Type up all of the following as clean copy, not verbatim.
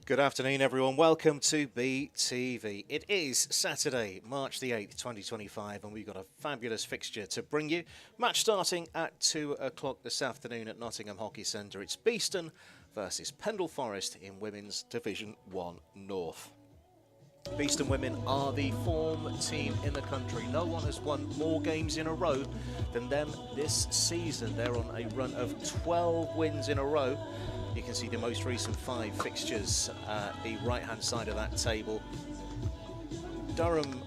Good afternoon, everyone. Welcome to BTV. It is Saturday, March the 8th, 2025, and we've got a fabulous fixture to bring you. Match starting at 2 o'clock this afternoon at Nottingham Hockey Centre. It's Beeston versus Pendle Forest in Women's Division 1 North. Beeston women are the form team in the country. No one has won more games in a row than them this season. They're on a run of 12 wins in a row. You can see the most recent 5 fixtures at the right-hand side of that table. Durham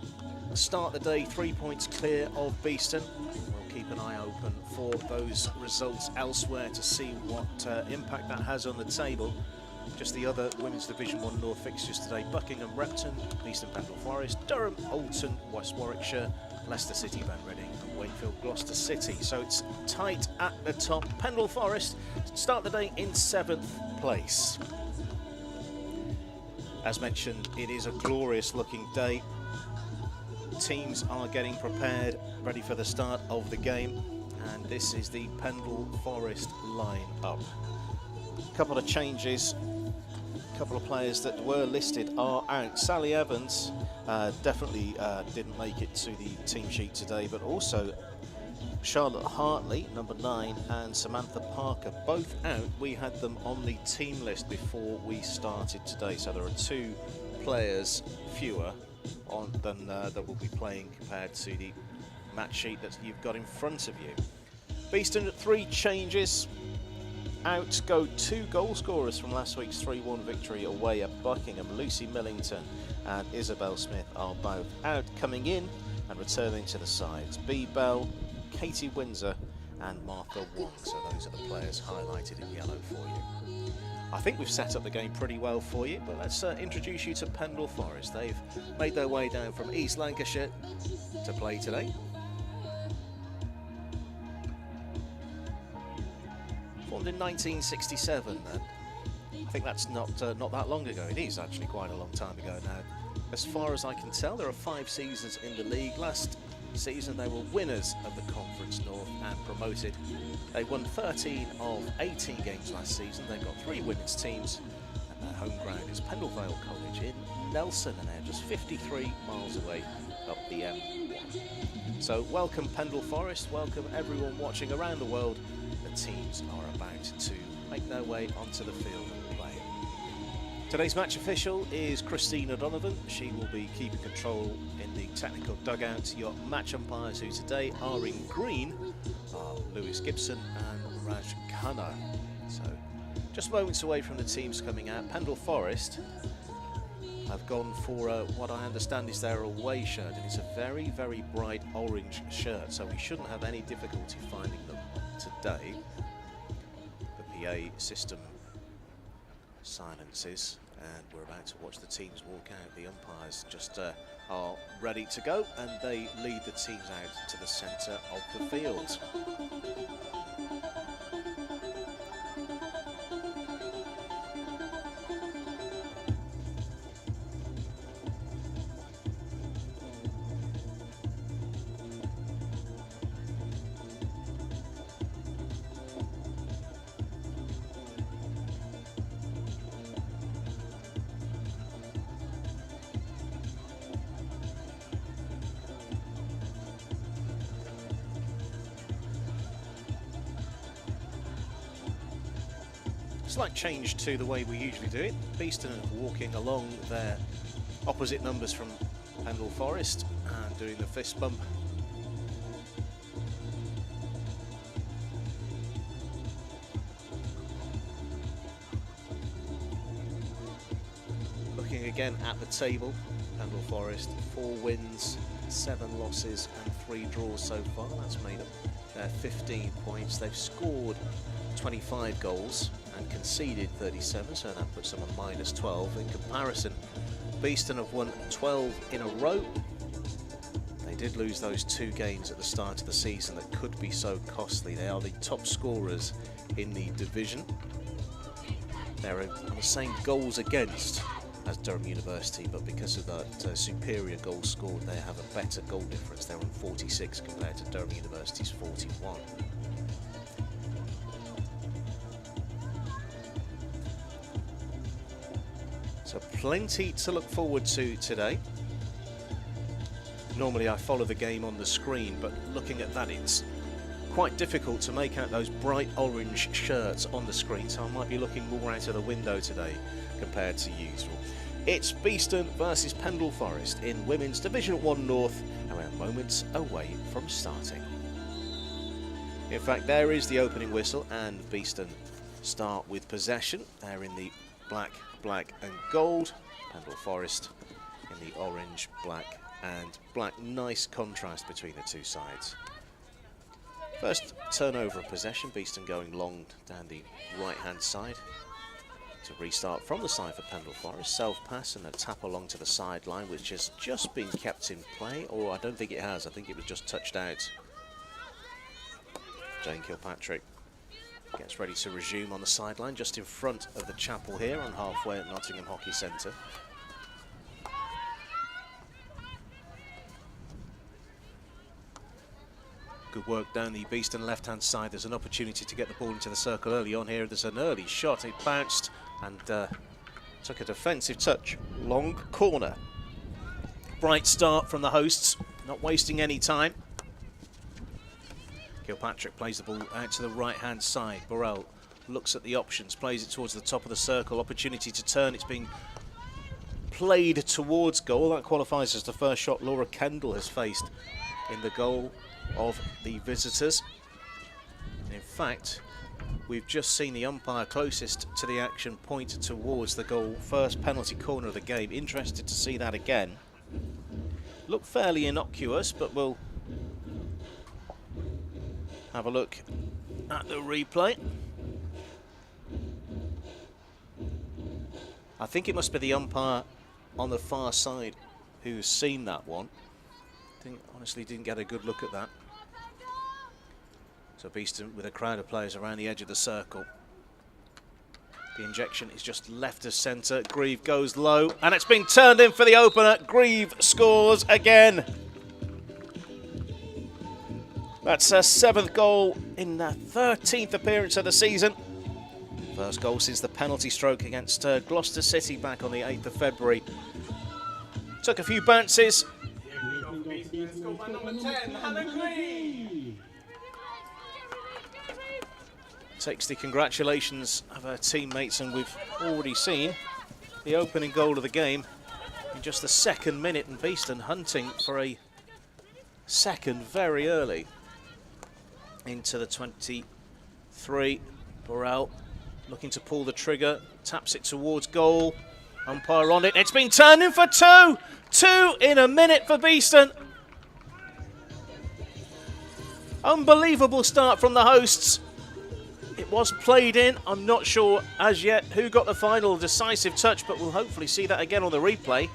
start the day 3 points clear of Beeston. We'll keep an eye open for those results elsewhere to see what impact that has on the table. Just the other Women's Division 1 North fixtures today: Buckingham, Repton, Beeston, Pendle Forest, Durham, Alton, West Warwickshire, Leicester City, Van Reading and Wakefield, Gloucester City. So it's tight at the top. Pendle Forest start the day in 7th place. As mentioned, it is a glorious looking day. Teams are getting prepared, ready for the start of the game, and this is the Pendle Forest line-up. A couple of changes. A couple of players that were listed are out. Sally Evans definitely didn't make it to the team sheet today, but also Charlotte Hartley, number 9, and Samantha Parker, both out. We had them on the team list before we started today, so there are 2 players fewer than that will be playing compared to the match sheet that you've got in front of you. Beeston, 3 changes. Out go 2 goal scorers from last week's 3-1 victory away at Buckingham. Lucy Millington and Isabel Smith are both out. Coming in and returning to the sides: Bee Bell, Katie Windsor and Martha Wong. So those are the players highlighted in yellow for you. I think we've set up the game pretty well for you, but let's introduce you to Pendle Forest. They've made their way down from East Lancashire to play today. Formed in 1967, and I think that's not that long ago. It is actually quite a long time ago now. As far as I can tell, there are 5 seasons in the league. Last season they were winners of the Conference North and promoted. They won 13 of 18 games last season. They've got 3 women's teams, and their home ground is Pendle Vale College in Nelson, and they're just 53 miles away up the M1. So welcome Pendle Forest, welcome everyone watching around the world. The teams are about to make their way onto the field and play. Today's match official is Christina Donovan. She will be keeping control in the technical dugout. Your match umpires, who today are in green, are Lewis Gibson and Raj Khanna. So just moments away from the teams coming out. Pendle Forest have gone for what I understand is their away shirt, and it's a very, very bright orange shirt, so we shouldn't have any difficulty finding them today. The PA system silences, and we're about to watch the teams walk out. The umpires just are ready to go, and they lead the teams out to the centre of the field. Slight change to the way we usually do it. Beeston are walking along their opposite numbers from Pendle Forest and doing the fist bump. Looking again at the table, Pendle Forest 4 wins, 7 losses and 3 draws so far. That's made up their 15 points. They've scored 25 goals and conceded 37, so that puts them on -12. In comparison, Beeston have won 12 in a row. They did lose those 2 games at the start of the season that could be so costly. They are the top scorers in the division. They're on the same goals against as Durham University, but because of that superior goals scored, they have a better goal difference. They're on 46 compared to Durham University's 41. So plenty to look forward to today. Normally I follow the game on the screen, but looking at that, it's quite difficult to make out those bright orange shirts on the screen, so I might be looking more out of the window today compared to usual. It's Beeston versus Pendle Forest in Women's Division 1 North, and we're moments away from starting. In fact, there is the opening whistle, and Beeston start with possession. They're in the black, and gold. Pendle Forest in the orange, black and black. Nice contrast between the two sides. First turnover of possession, Beeston going long down the right-hand side. To restart from the side for Pendle Forest, self-pass and a tap along to the sideline, which has just been kept in play, or I don't think it has, I think it was just touched out. Jane Kilpatrick gets ready to resume on the sideline, just in front of the chapel here on halfway at Nottingham Hockey Centre. Good work down the Beeston left-hand side. There's an opportunity to get the ball into the circle early on here. There's an early shot. It bounced and took a defensive touch. Long corner. Bright start from the hosts, not wasting any time. Kilpatrick plays the ball out to the right-hand side. Burrell looks at the options, plays it towards the top of the circle. Opportunity to turn. It's being played towards goal. That qualifies as the first shot Laura Kendall has faced in the goal of the visitors. In fact, we've just seen the umpire closest to the action point towards the goal. First penalty corner of the game. Interested to see that again. Looked fairly innocuous, but we'll have a look at the replay. I think it must be the umpire on the far side who's seen that one. Honestly didn't get a good look at that. So Beeston with a crowd of players around the edge of the circle. The injection is just left of centre. Grieve goes low and it's been turned in for the opener. Grieve scores again. That's her 7th goal in the 13th appearance of the season. First goal since the penalty stroke against Gloucester City back on the 8th of February. Took a few bounces. By number 10, Hannah Green. Takes the congratulations of her teammates, and we've already seen the opening goal of the game in just the 2nd minute, and Beeston hunting for a second very early into the 23. Burrell looking to pull the trigger, taps it towards goal. Umpire on it. It's been turned in for 2. 2 in a minute for Beeston. Unbelievable start from the hosts. It was played in. I'm not sure as yet who got the final decisive touch, but we'll hopefully see that again on the replay.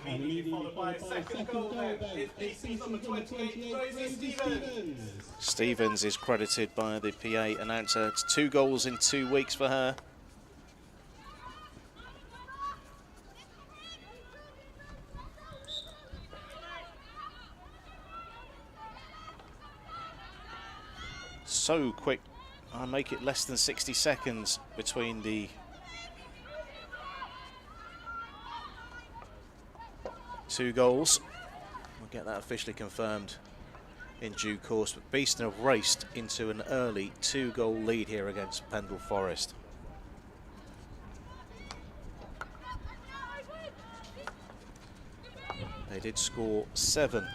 Immediately followed by a second goal then. It's number 28, Stevens. Stevens is credited by the PA announcer. It's 2 goals in 2 weeks for her. So quick. I make it less than 60 seconds between the two goals. We'll get that officially confirmed in due course, but Beeston have raced into an early 2-goal lead here against Pendle Forest. They did score 7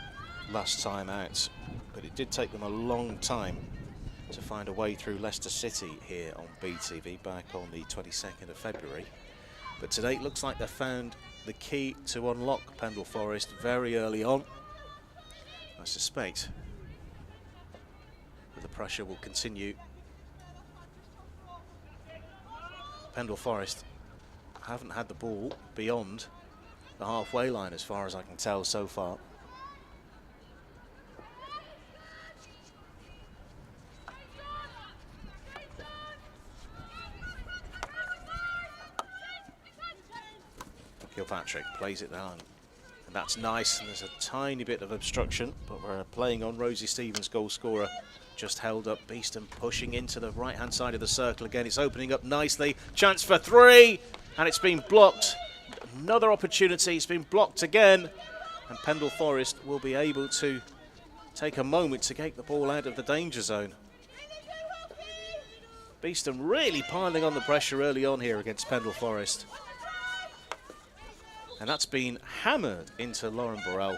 last time out, but it did take them a long time to find a way through Leicester City here on BTV back on the 22nd of February. But today it looks like they've found the key to unlock Pendle Forest very early on. I suspect that the pressure will continue. Pendle Forest haven't had the ball beyond the halfway line as far as I can tell so far. Kilpatrick plays it down And that's nice, and there's a tiny bit of obstruction, but we're playing on. Rosie Stevens, goal scorer, just held up. Beeston pushing into the right-hand side of the circle again. It's opening up nicely. Chance for three, and it's been blocked. Another opportunity, it's been blocked again. And Pendle Forest will be able to take a moment to get the ball out of the danger zone. Beeston really piling on the pressure early on here against Pendle Forest. And that's been hammered into Lauren Burrell.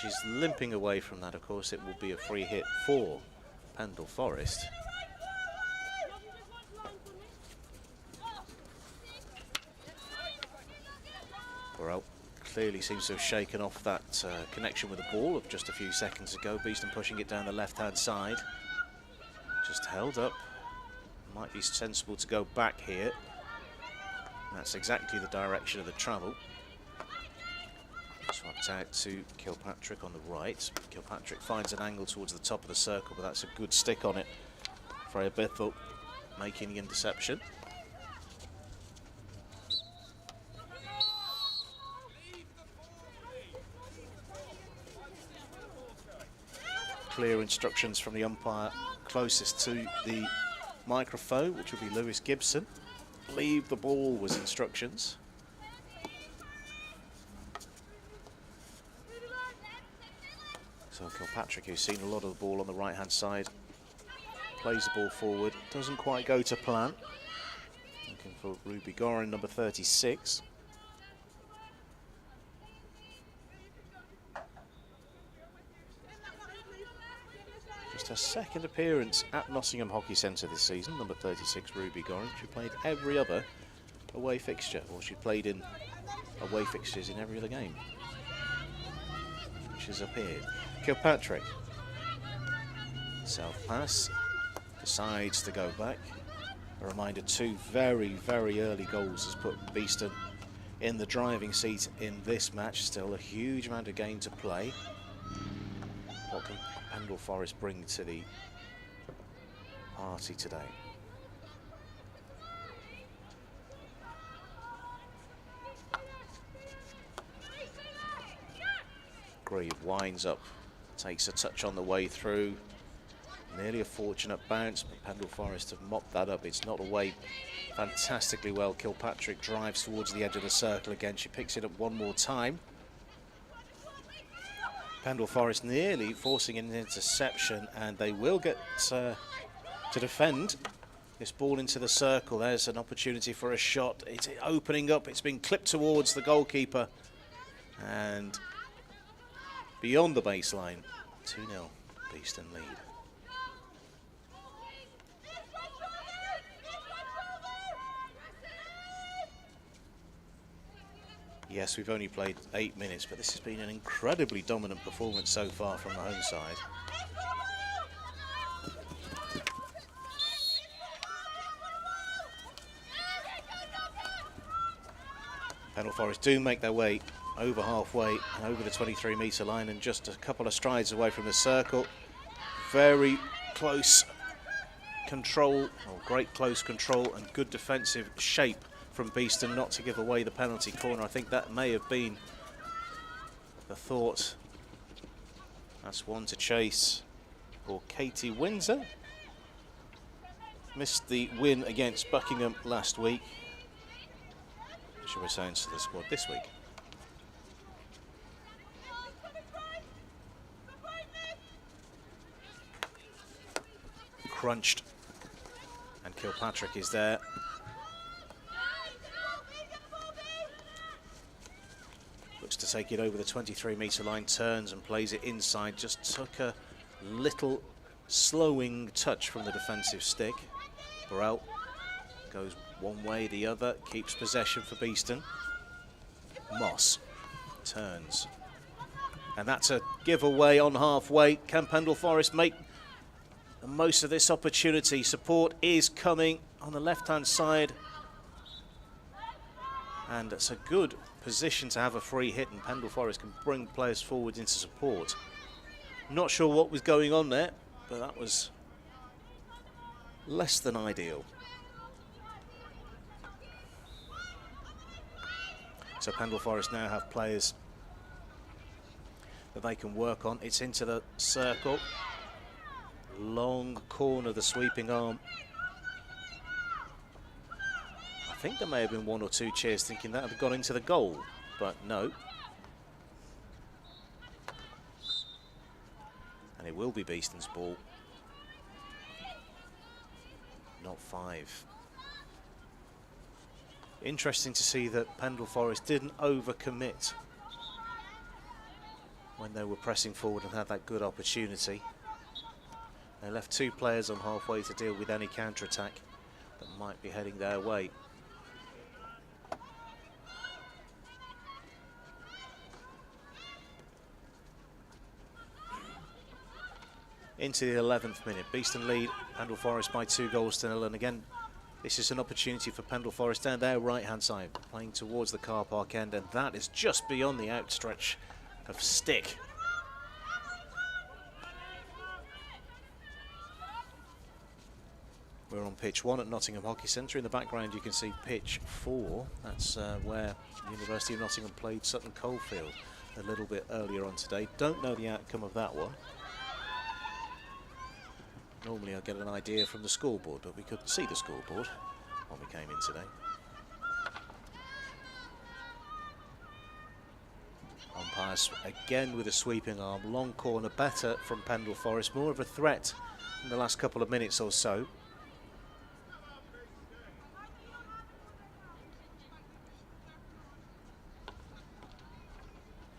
She's limping away from that. Of course, it will be a free hit for Pendle Forest. Burrell clearly seems to have shaken off that connection with the ball of just a few seconds ago. Beeston pushing it down the left-hand side. Just held up. Might be sensible to go back here. That's exactly the direction of the travel. Swapped out to Kilpatrick on the right. Kilpatrick finds an angle towards the top of the circle, but that's a good stick on it. Freya Bithell making the interception. Clear instructions from the umpire closest to the microphone, which will be Lewis Gibson. Leave the ball was instructions. So Kilpatrick, who's seen a lot of the ball on the right-hand side, plays the ball forward. Doesn't quite go to plan. Looking for Ruby Gorin, number 36. Just her second appearance at Nottingham Hockey Centre this season, number 36, Ruby Gorin. She played every other away fixture, or she played in away fixtures in every other game. She's appeared. Kilpatrick, self pass, decides to go back. A reminder, two very, very early goals has put Beeston in the driving seat in this match. Still a huge amount of game to play. What can Pendle Forest bring to the party today? Grieve winds up, takes a touch on the way through. Nearly a fortunate bounce, but Pendle Forest have mopped that up. It's not away fantastically well. Kilpatrick drives towards the edge of the circle again. She picks it up one more time. Pendle Forest nearly forcing an interception, and they will get to defend this ball into the circle. There's an opportunity for a shot. It's opening up. It's been clipped towards the goalkeeper, and beyond the baseline. 2-0 Beeston lead. Yes, we've only played 8 minutes, but this has been an incredibly dominant performance so far from the home side. Pendle Forest do make their way over halfway and over the 23-metre line, and just a couple of strides away from the circle. Very close control, or great close control, and good defensive shape from Beeston not to give away the penalty corner. I think that may have been the thought. That's one to chase for Katie Windsor. Missed the win against Buckingham last week. She returns to the squad this week. Crunched, and Kilpatrick is there. Looks to take it over the 23-metre line, turns and plays it inside. Just took a little slowing touch from the defensive stick. Burrell goes one way, the other, keeps possession for Beeston. Moss turns, and that's a giveaway on halfway. Can Pendle Forest make the most of this opportunity? Support is coming on the left-hand side, and it's a good position to have a free hit, and Pendle Forest can bring players forward into support. Not sure what was going on there, but that was less than ideal. So Pendle Forest now have players that they can work on. It's into the circle. Long corner, the sweeping arm. I think there may have been one or two cheers thinking that had gone into the goal, but no. And it will be Beeston's ball. Not 5. Interesting to see that Pendle Forest didn't overcommit when they were pressing forward and had that good opportunity. They left 2 players on halfway to deal with any counter-attack that might be heading their way. Into the 11th minute, Beeston lead Pendle Forest by 2-0, and again this is an opportunity for Pendle Forest down their right hand side, playing towards the car park end, and that is just beyond the outstretch of stick. We're on pitch 1 at Nottingham Hockey Centre. In the background you can see pitch 4. That's where the University of Nottingham played Sutton Coldfield a little bit earlier on today. Don't know the outcome of that one. Normally I get an idea from the scoreboard, but we couldn't see the scoreboard when we came in today. Umpires again with a sweeping arm, long corner, better from Pendle Forest, more of a threat in the last couple of minutes or so.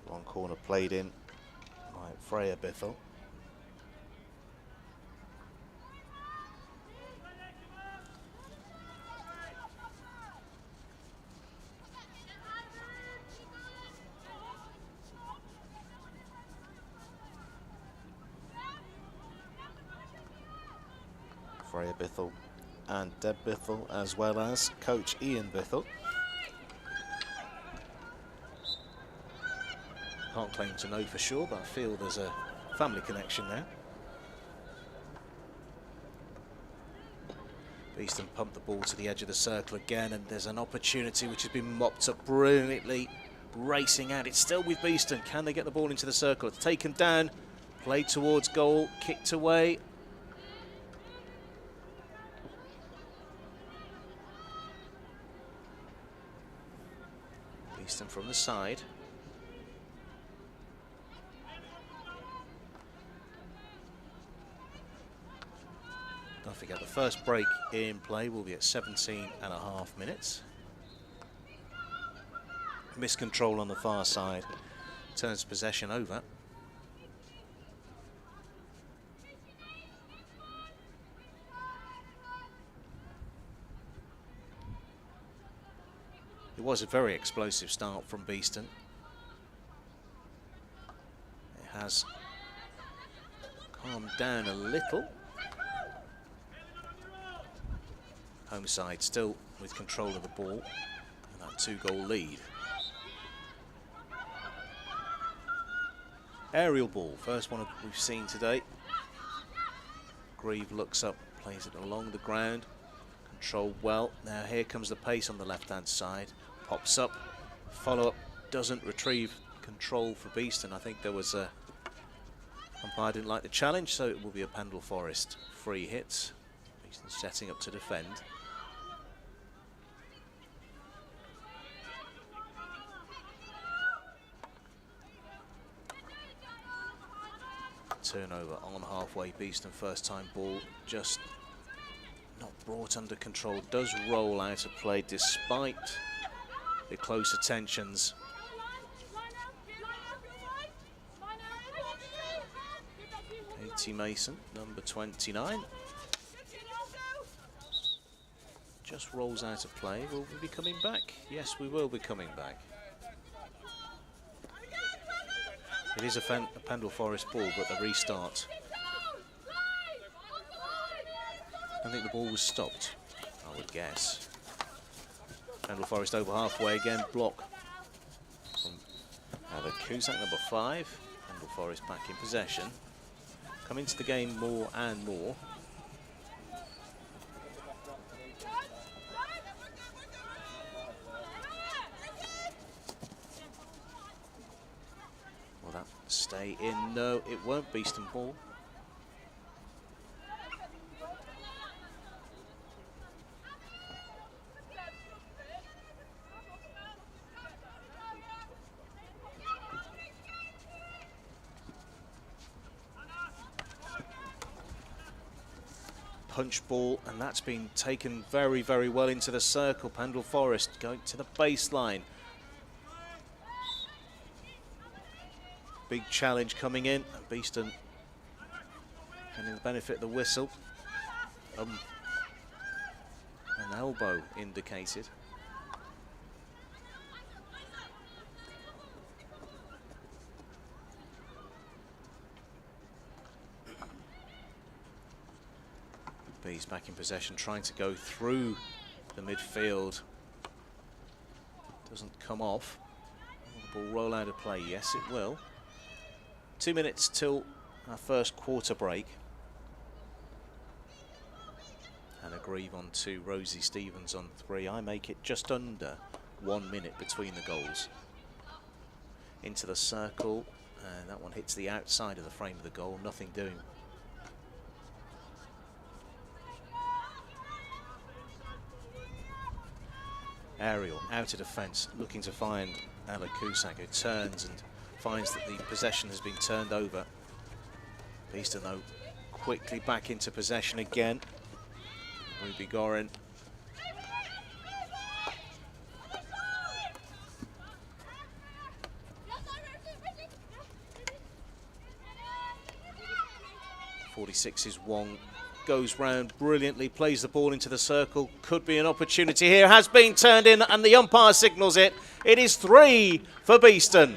Long corner played in by Freya Bithell. Freya Bithell and Deb Bithell, as well as coach Ian Bithell. Can't claim to know for sure, but I feel there's a family connection there. Beeston pumped the ball to the edge of the circle again, and there's an opportunity which has been mopped up brilliantly, racing out. It's still with Beeston. Can they get the ball into the circle? It's taken down, played towards goal, kicked away. Beeston from the side. Don't forget the first break in play will be at 17.5 minutes. Miscontrol on the far side turns possession over. It was a very explosive start from Beeston. It has calmed down a little. Home side still with control of the ball and that 2-goal lead. Aerial ball, first one we've seen today. Grieve looks up, plays it along the ground, controlled well. Now here comes the pace on the left hand side. Pops up, follow up, doesn't retrieve control for Beeston. I think there was a umpire didn't like the challenge, so it will be a Pendle Forest free hit. Beeston setting up to defend. Turnover on halfway. Beeston first time ball, just not brought under control. Does roll out of play despite the close attentions. A.T. Mason, number 29. Just rolls out of play. Will we be coming back? Yes, we will be coming back. It is a Pendle Forest ball, but the restart. I think the ball was stopped, I would guess. Pendle Forest over halfway again, block from Heather Cusack, number 5. Pendle Forest back in possession. Come into the game more and more. stay in. No, it won't. Beeston ball. Punch ball, and that's been taken very, very well into the circle. Pendle Forest going to the baseline. Big challenge coming in, and Beeston getting the benefit of the whistle. An elbow indicated. Bees back in possession, trying to go through the midfield. Doesn't come off. Will the ball roll out of play? Yes, it will. 2 minutes till our first quarter break. Hannah Grieve on 2, Rosie Stevens on 3. I make it just under 1 minute between the goals. Into the circle, and that one hits the outside of the frame of the goal. Nothing doing. Ariel out of defence, looking to find Ella Cusack, who turns and finds that the possession has been turned over. Beeston, though, quickly back into possession again. Ruby Gorin. .46 is Wong. Goes round brilliantly, plays the ball into the circle. Could be an opportunity here. Has been turned in, and the umpire signals it. It is 3 for Beeston.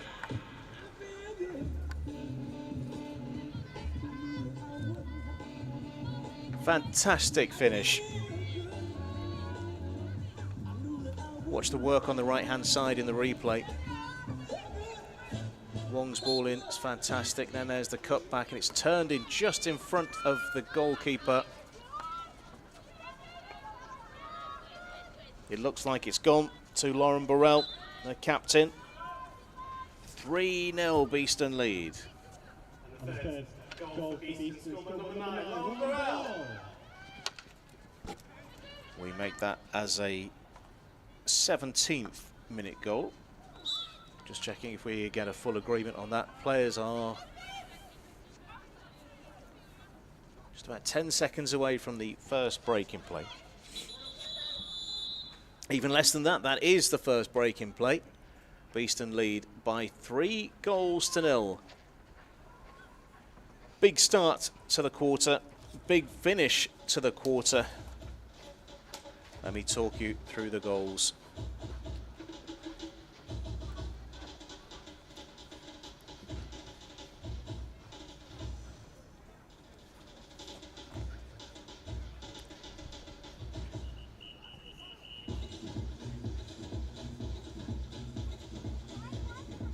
Fantastic finish. Watch the work on the right-hand side in the replay. Wong's ball in, it's fantastic. Then there's the cut back, and it's turned in just in front of the goalkeeper. It looks like it's gone to Lauren Burrell, the captain. 3-0 Beeston lead. We make that as a 17th minute goal. Just checking if we get a full agreement on that. Players are just about 10 seconds away from the first break in play. Even less than that, that is the first break in play. Beeston lead by 3-0. Big start to the quarter, big finish to the quarter. Let me talk you through the goals.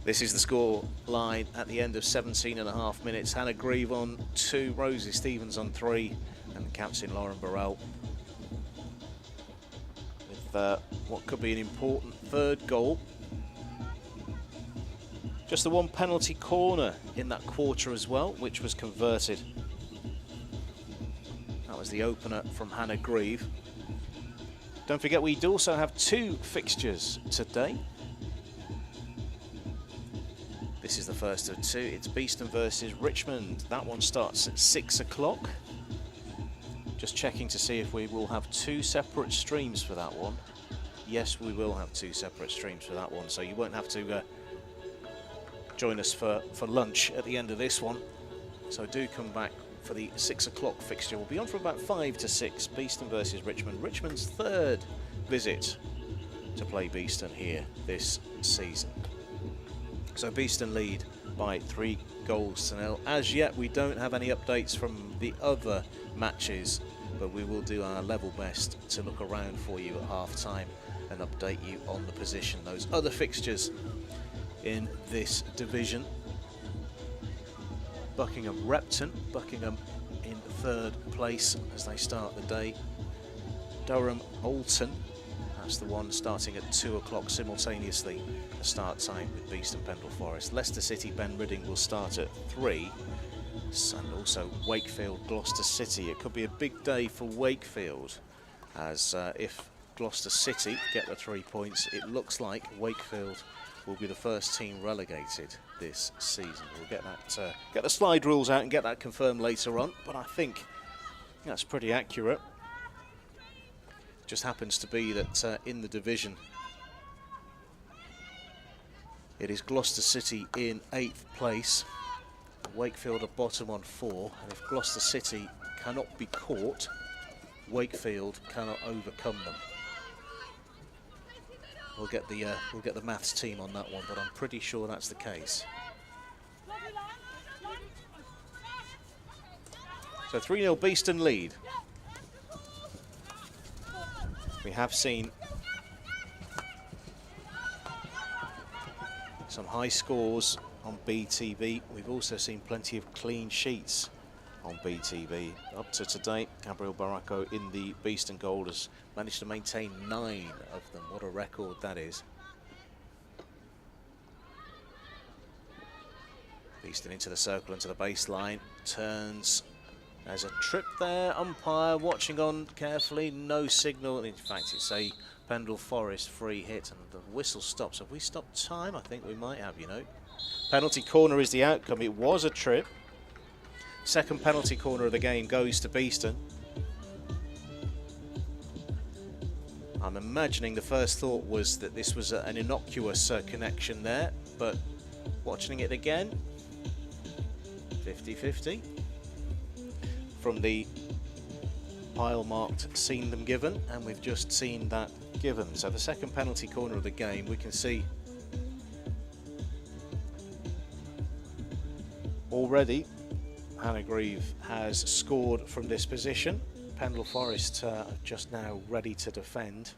This is the score line at the end of 17.5 minutes. Hannah Grieve on 2, Rosie Stevens on 3, and captain Lauren Burrell with what could be an important third goal. Just the one penalty corner in that quarter as well, which was converted. That was the opener from Hannah Grieve. Don't forget, we do also have 2 fixtures today. This is the first of 2. It's Beeston versus Richmond. That one starts at 6 o'clock. Just checking to see if we will have 2 separate streams for that one. Yes, we will have 2 separate streams for that one, so you won't have to join us for lunch at the end of this one. So do come back for the 6 o'clock fixture. We'll be on from about 5 to 6. Beeston versus Richmond. Richmond's 3rd visit to play Beeston here this season. So Beeston lead by 3-0. As yet, we don't have any updates from the other matches, but we will do our level best to look around for you at half-time and update you on the position. Those other fixtures in this division. Buckingham-Repton. Buckingham in 3rd place as they start the day. Durham-Alton That's the one starting at 2 o'clock simultaneously, the start time with Beeston Pendle Forest. Leicester City Ben Reading will start at 3, and also Wakefield Gloucester City. It could be a big day for Wakefield, as if Gloucester City get the 3 points, it looks like Wakefield will be the first team relegated this season. We'll get that, get the slide rules out and get that confirmed later on, but I think that's pretty accurate. Just happens to be that in the division, it is Gloucester City in 8th place, Wakefield are bottom on 4, and if Gloucester City cannot be caught, Wakefield cannot overcome them. We'll get the maths team on that one, but I'm pretty sure that's the case. So 3-0 Beeston lead. We have seen some high scores on BTV. We've also seen plenty of clean sheets on BTV. Up to today, Gabriel Baracco in the Beeston goal has managed to maintain 9 of them. What a record that is. Beeston into the circle, into the baseline, turns. There's a trip there, umpire watching on carefully, no signal. In fact, it's a Pendle Forest free hit, and the whistle stops. Have we stopped time? I think we might have, you know. Penalty corner is the outcome. It was a trip. Second penalty corner of the game goes to Beeston. I'm imagining the first thought was that this was an innocuous connection there, but watching it again, 50-50. From the pile marked seen them given, and we've just seen that given. So the second penalty corner of the game, we can see already Hannah Grieve has scored from this position. Pendle Forest just now ready to defend.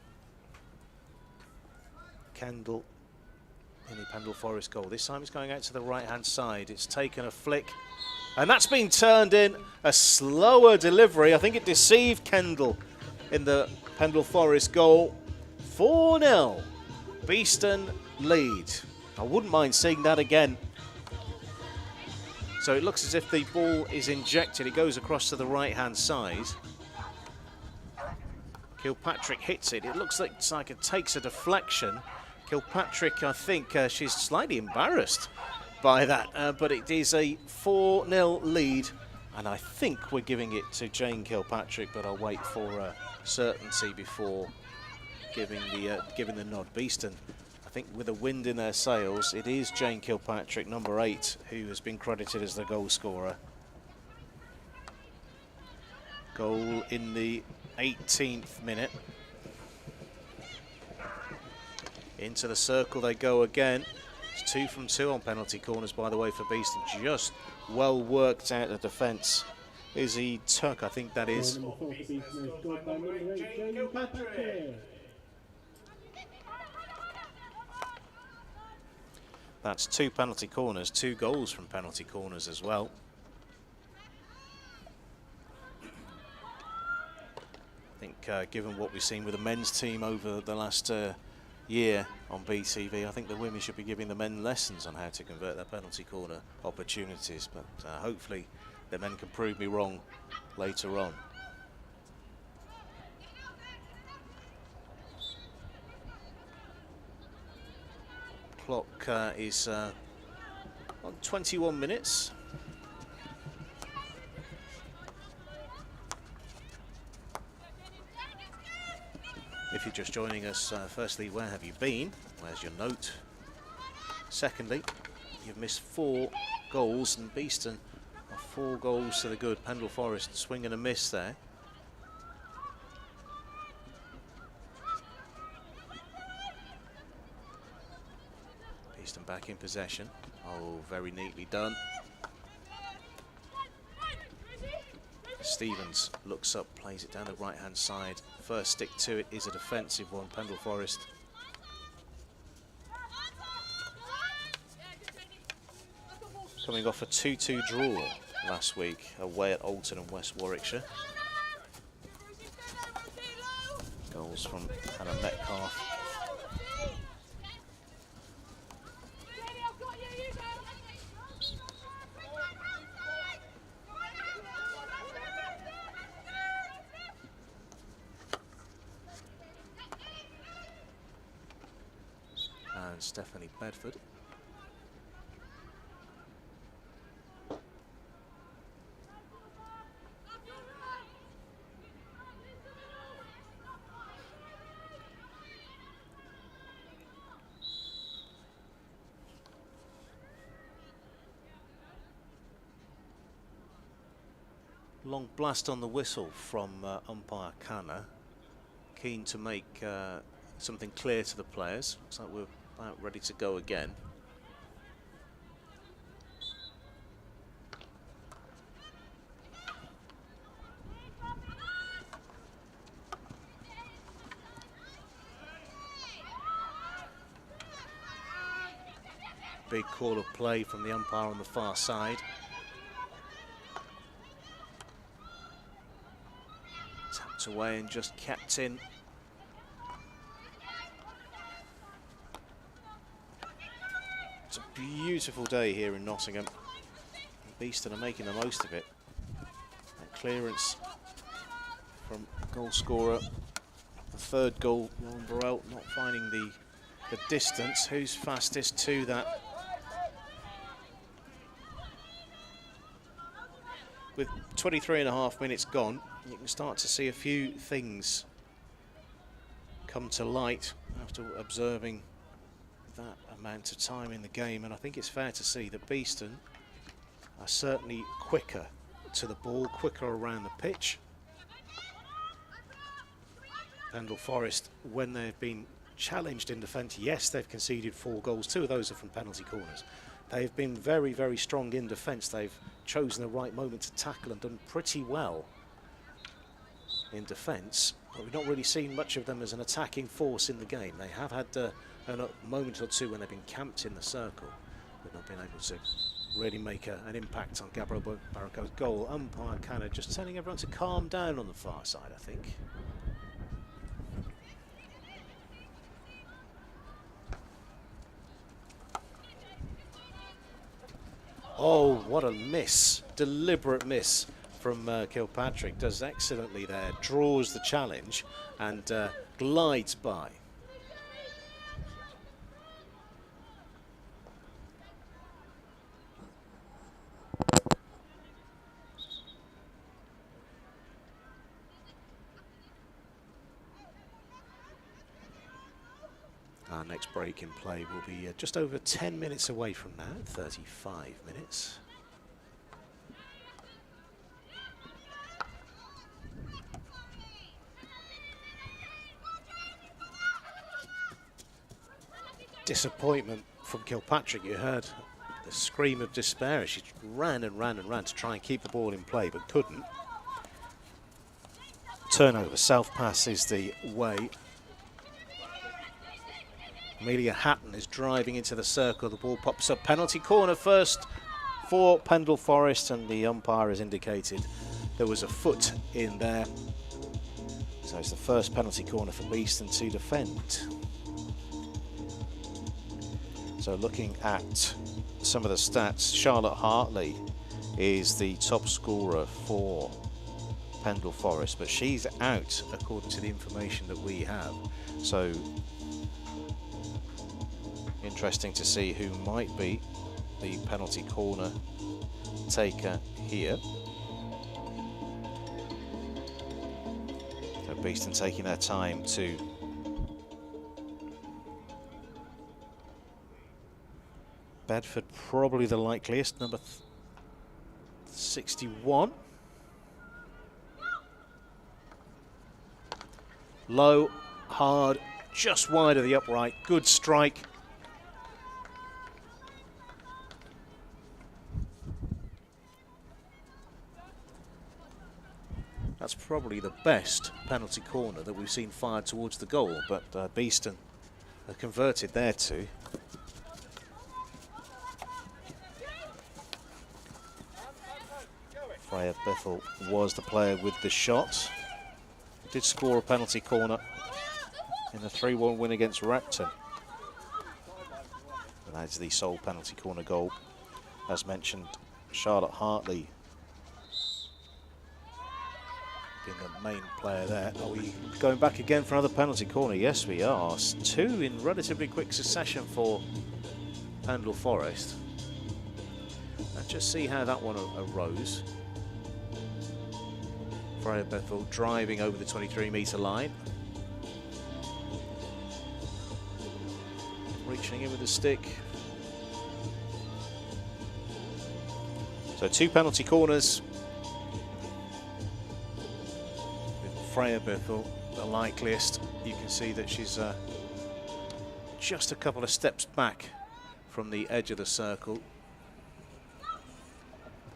Kendall in the Pendle Forest goal. This time it's going out to the right hand side. It's taken a flick, and that's been turned in. A slower delivery. I think it deceived Kendall in the Pendle Forest goal. 4-0. Beeston lead. I wouldn't mind seeing that again. So it looks as if the ball is injected. It goes across to the right hand side. Kilpatrick hits it. It looks like it takes a deflection. Kilpatrick, I think she's slightly embarrassed by that, but it is a 4-0 lead, and I think we're giving it to Jane Kilpatrick, but I'll wait for certainty before giving the nod. Beeston, I think with the wind in their sails, it is Jane Kilpatrick, number 8, who has been credited as the goal scorer. Goal in the 18th minute. Into the circle they go again. It's 2 from 2 on penalty corners, by the way, for Beeston. Just well worked out the defence. Izzy Tuck, I think that is. That's 2 penalty corners, 2 goals from penalty corners as well. I think given what we've seen with the men's team over the last year on BTV, I think the women should be giving the men lessons on how to convert their penalty corner opportunities, but hopefully the men can prove me wrong later on. Clock is on 21 minutes. If you're just joining us, firstly, where have you been? Where's your note? Secondly, you've missed 4 goals, and Beeston are 4 goals to the good. Pendle Forest swing and a miss there. Beeston back in possession. Oh, very neatly done. Stevens looks up, plays it down the right hand side. First stick to it is a defensive one. Pendle Forest. Coming off a 2-2 draw last week away at Alton and West Warwickshire. Goals was from Hannah Metcalf. And Stephanie Bedford. Long blast on the whistle from umpire Kana, keen to make something clear to the players. Looks like we're about ready to go again. Big call of play from the umpire on the far side. Tapped away and just kept in. It's a beautiful day here in Nottingham. Beeston are making the most of it. That clearance from goal scorer. The third goal, Lauren Burrell not finding the distance. Who's fastest to that? With 23.5 minutes gone, you can start to see a few things come to light after observing that amount of time in the game, and I think it's fair to see that Beeston are certainly quicker to the ball, quicker around the pitch. Pendle Forest, when they've been challenged in defence, yes, they've conceded 4 goals. 2 of those are from penalty corners. They've been very, very strong in defence. They've chosen the right moment to tackle and done pretty well in defence. But we've not really seen much of them as an attacking force in the game. They have had a moment or two when they've been camped in the circle, but not been able to really make an impact on Gabriel Barraco's goal. Umpire Canna just telling everyone to calm down on the far side, I think. Oh, what a miss. Deliberate miss from Kilpatrick. Does excellently there. Draws the challenge and glides by. Our next break in play will be just over 10 minutes away from now, 35 minutes. Disappointment from Kilpatrick. You heard the scream of despair as she ran and ran and ran to try and keep the ball in play, but couldn't. Turnover, South Pass is the way. Amelia Hatton is driving into the circle. The ball pops up. Penalty corner first for Pendle Forest, and the umpire has indicated there was a foot in there. So it's the first penalty corner for Beeston to defend. So looking at some of the stats, Charlotte Hartley is the top scorer for Pendle Forest, but she's out according to the information that we have. So interesting to see who might be the penalty corner taker here. So Beeston taking their time to Bedford, probably the likeliest, number 61. Low, hard, just wide of the upright, good strike. That's probably the best penalty corner that we've seen fired towards the goal, but Beeston have converted there too. Freya Biffle was the player with the shot. Did score a penalty corner in the 3-1 win against Repton. And that is the sole penalty corner goal. As mentioned, Charlotte Hartley being the main player there. Are we going back again for another penalty corner? Yes, we are. 2 in relatively quick succession for Pendle Forest. Let's just see how that one arose. Freya Bethel driving over the 23-metre line. Reaching in with the stick. So 2 penalty corners. With Freya Bethel the likeliest. You can see that she's just a couple of steps back from the edge of the circle.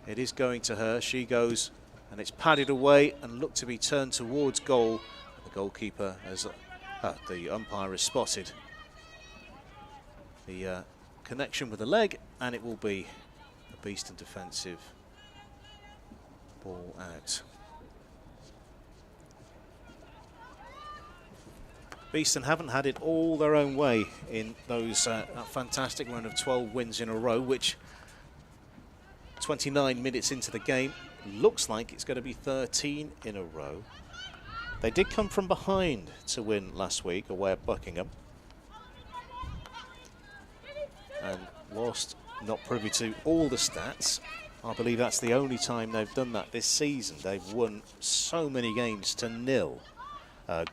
It is going to her. She goes, and it's padded away and looked to be turned towards goal. The goalkeeper has, the umpire has spotted the connection with the leg, and it will be a Beeston defensive ball out. Beeston haven't had it all their own way in those that fantastic run of 12 wins in a row, which 29 minutes into the game looks like it's going to be 13 in a row. They did come from behind to win last week away at Buckingham. And whilst not privy to all the stats, I believe that's the only time they've done that this season. They've won so many games to nil.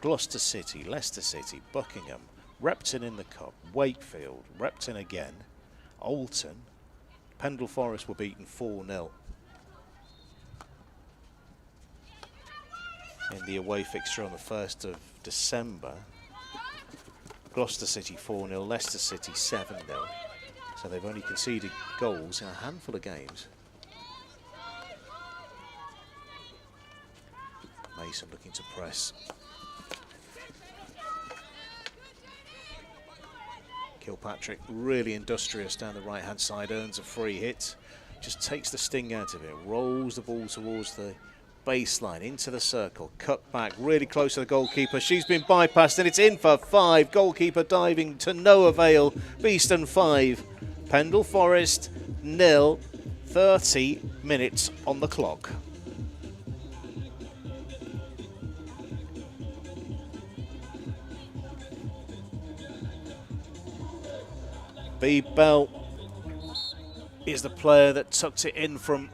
Gloucester City, Leicester City, Buckingham, Repton in the Cup, Wakefield, Repton again, Alton. Pendle Forest were beaten 4-0 in the away fixture on the 1st of December. Gloucester City 4-0, Leicester City 7-0. So they've only conceded goals in a handful of games. Mason looking to press. Kilpatrick really industrious down the right hand side, earns a free hit, just takes the sting out of it, rolls the ball towards the baseline, into the circle, cut back, really close to the goalkeeper. She's been bypassed and it's in for 5. Goalkeeper diving to no avail. Beeston 5, Pendle Forest 0, 30 minutes on the clock. B. Bell is the player that tucked it in from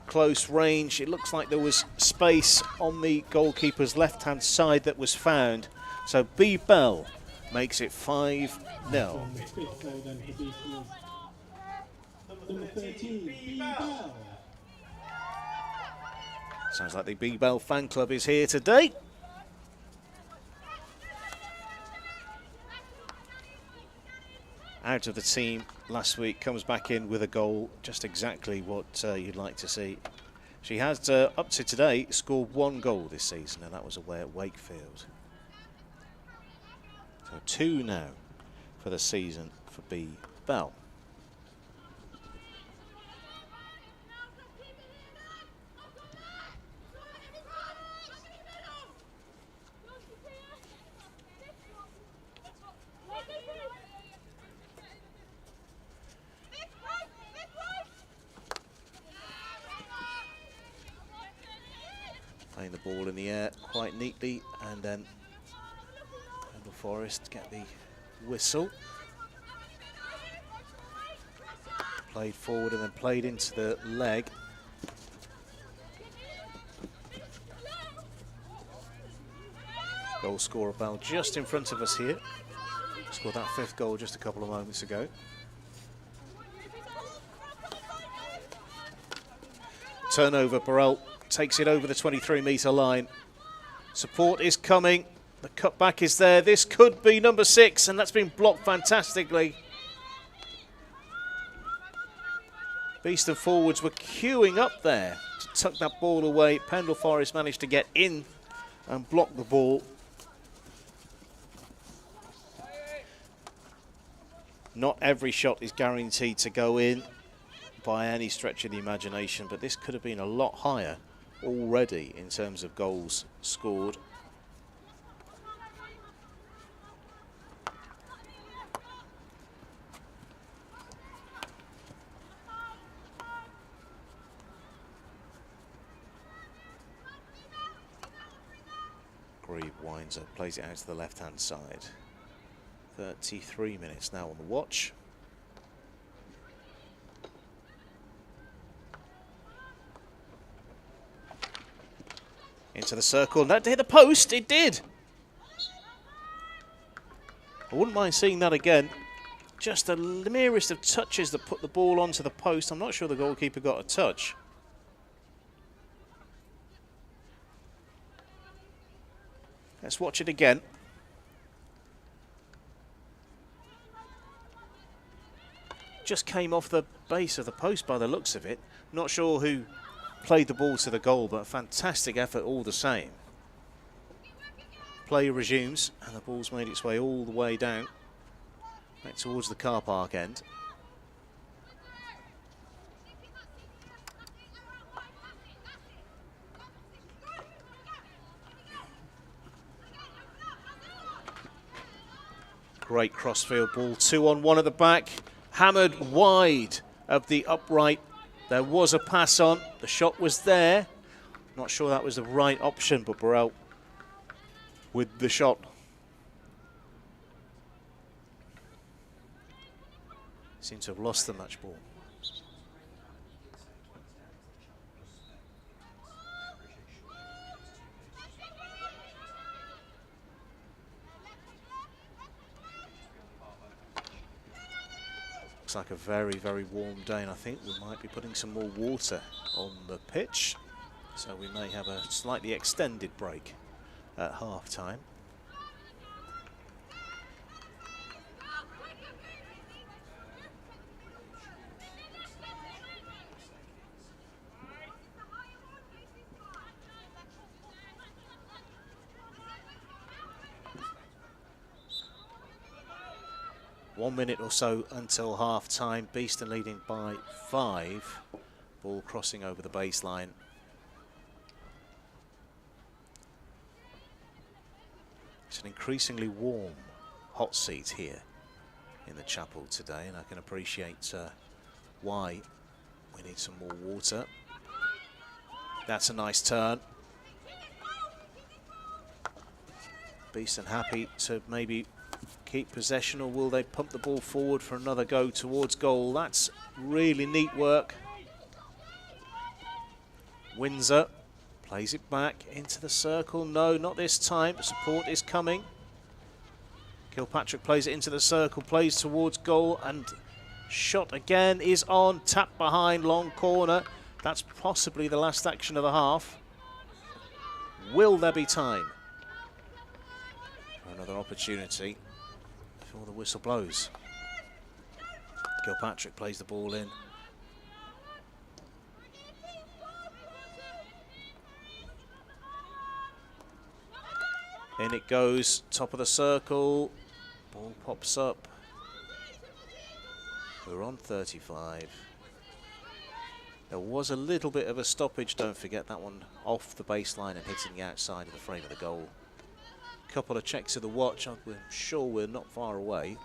close range. It looks like there was space on the goalkeeper's left-hand side that was found. So B. Bell makes it 5-0. Sounds like the B. Bell fan club is here today. Out of the team last week, comes back in with a goal, just exactly what you'd like to see. She has, up to today, scored 1 goal this season, and that was away at Wakefield. So 2 now for the season for B. Bell. Playing the ball in the air quite neatly, and then Pendle Forest get the whistle. Played forward and then played into the leg. Goal scorer Bell just in front of us here. Scored that 5th goal just a couple of moments ago. Turnover, Burrell takes it over the 23-metre line. Support is coming. The cutback is there. This could be number 6, and that's been blocked fantastically. Beeston forwards were queuing up there to tuck that ball away. Pendle Forest managed to get in and block the ball. Not every shot is guaranteed to go in by any stretch of the imagination, but this could have been a lot higher already in terms of goals scored. Grieve winds up, plays it out to the left-hand side. 33 minutes now on the watch. Into the circle, and that hit the post, it did! I wouldn't mind seeing that again. Just the merest of touches that put the ball onto the post. I'm not sure the goalkeeper got a touch. Let's watch it again. Just came off the base of the post by the looks of it. Not sure who played the ball to the goal, but a fantastic effort all the same. Play resumes, and the ball's made its way all the way down, back towards the car park end. Great crossfield ball, 2-on-1 at the back, hammered wide of the upright. There was a pass on, the shot was there. Not sure that was the right option, but Burrell with the shot. Seems to have lost the match ball. Looks like a very, very warm day, and I think we might be putting some more water on the pitch. So we may have a slightly extended break at half time. One minute or so until half time. Beeston leading by 5. Ball crossing over the baseline. It's an increasingly warm hot seat here in the chapel today, and I can appreciate why we need some more water. That's a nice turn. Beeston happy to maybe keep possession, or will they pump the ball forward for another go towards goal? That's really neat work. Windsor plays it back into the circle. No, not this time. Support is coming. Kilpatrick plays it into the circle, plays towards goal, and shot again is on. Tap behind, long corner. That's possibly the last action of the half. Will there be time for another opportunity before the whistle blows? Kilpatrick plays the ball in. In it goes, top of the circle. Ball pops up. We're on 35. There was a little bit of a stoppage, don't forget that one off the baseline and hitting the outside of the frame of the goal. Couple of checks of the watch, I'm sure we're not far away.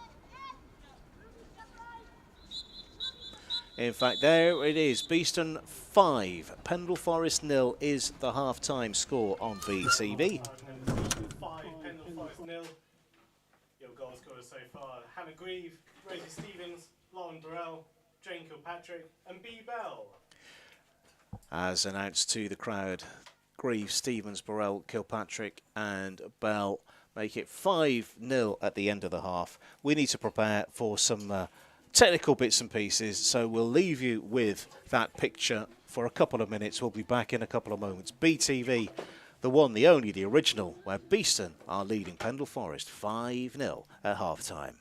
In fact, there it is, Beeston 5, Pendle Forest 0 is the half-time score on BTV. 5, Pendle Forest 0. Your goal scorers so far: Hannah Grieve, Rosie Stevens, Lauren Burrell, Jane Kilpatrick, and B. Bell. As announced to the crowd, Grieve, Stevens, Burrell, Kilpatrick and Bell make it 5-0 at the end of the half. We need to prepare for some technical bits and pieces, so we'll leave you with that picture for a couple of minutes. We'll be back in a couple of moments. BTV, the one, the only, the original, where Beeston are leading Pendle Forest 5-0 at half-time.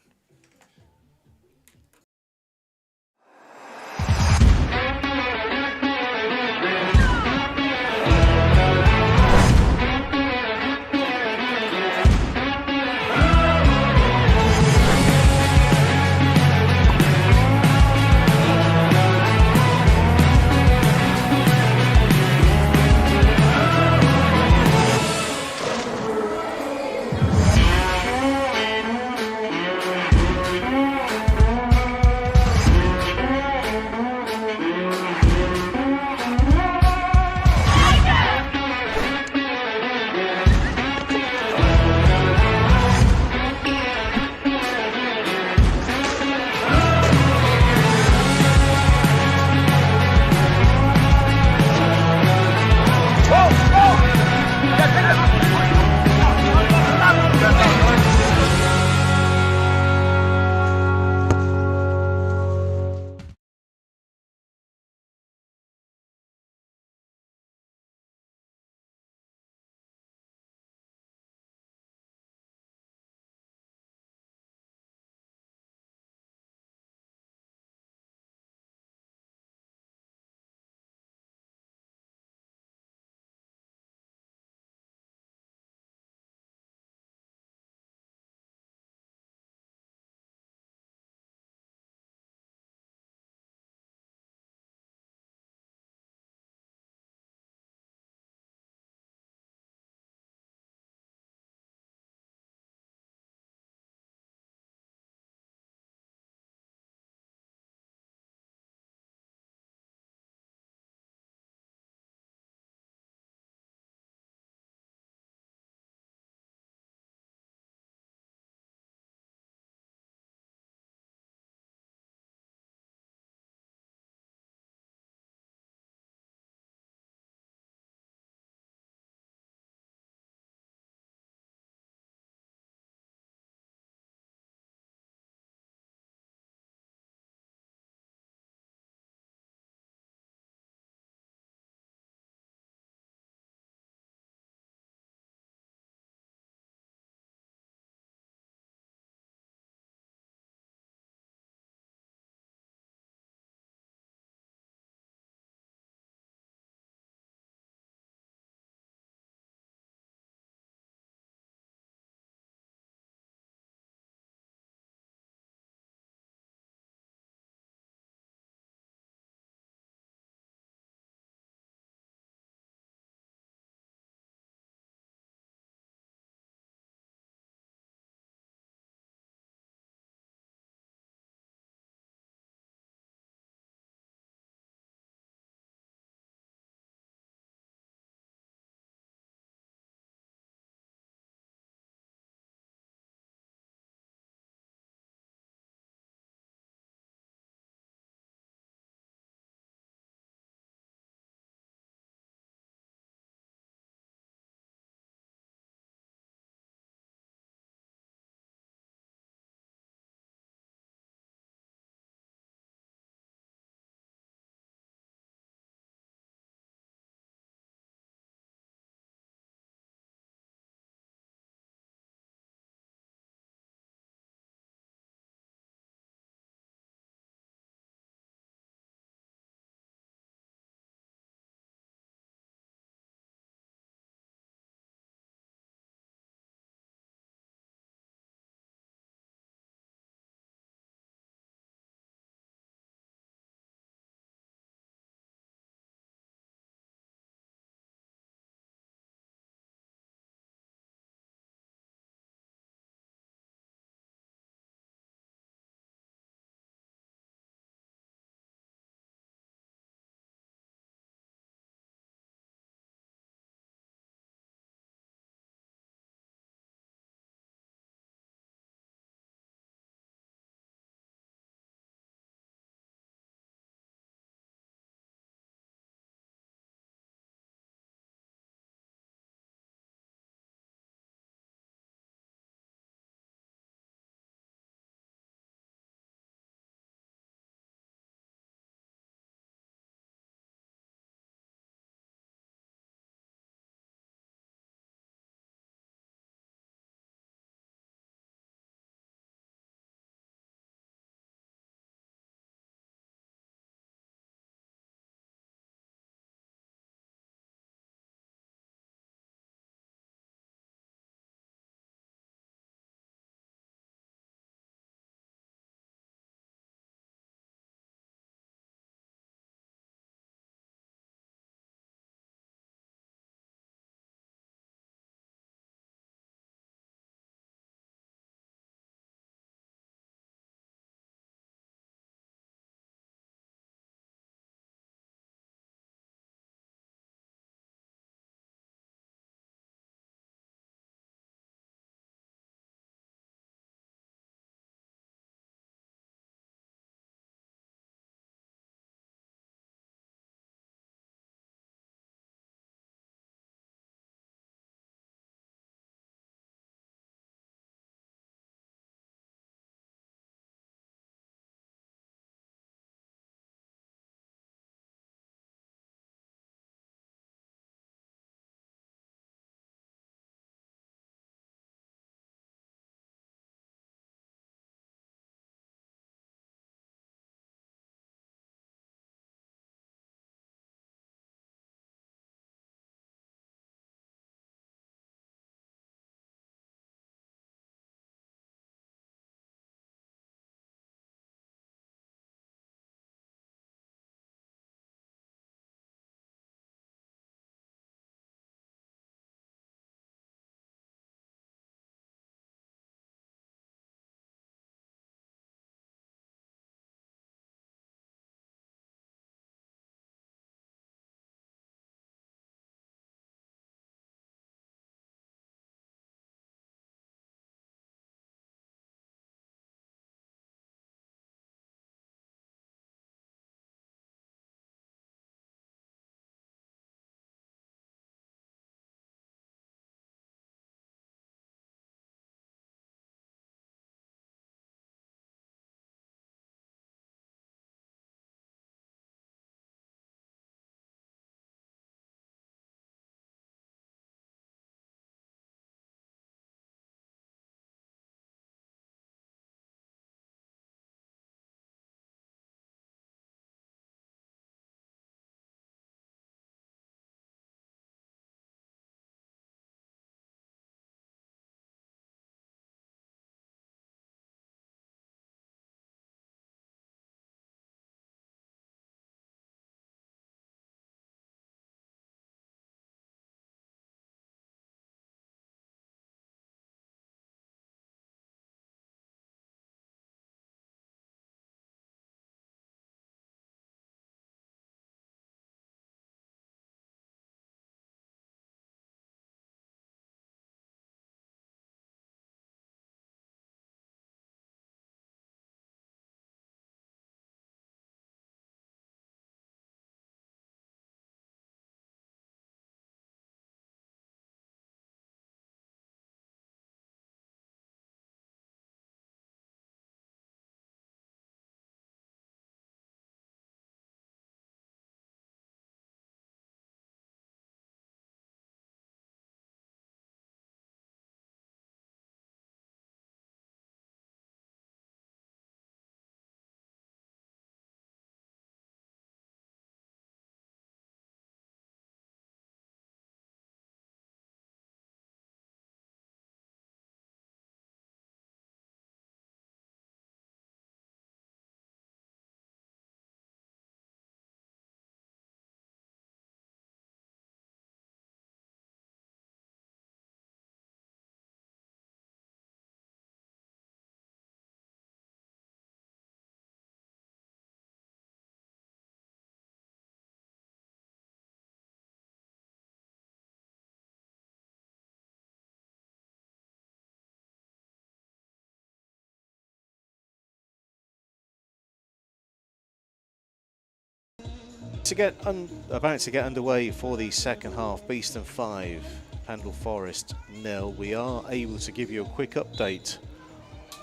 About to get underway for the second half. Beeston 5, Pendle Forest 0. We are able to give you a quick update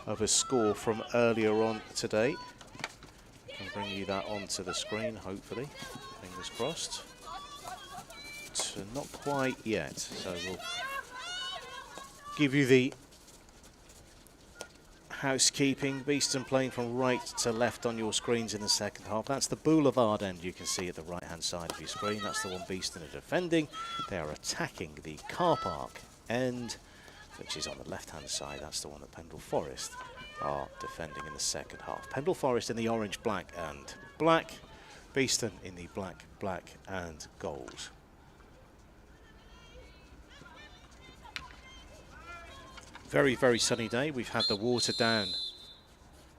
of a score from earlier on today. I'll bring you that onto the screen, hopefully. Fingers crossed. Not quite yet, so we'll give you the housekeeping. Beeston playing from right to left on your screens in the second half. That's the boulevard end you can see at the right hand side of your screen. That's the one Beeston are defending. They are attacking the car park end, which is on the left hand side. That's the one that Pendle Forest are defending in the second half. Pendle Forest in the orange, black and black. Beeston in the black, black and gold. Very, very sunny day. We've had the water down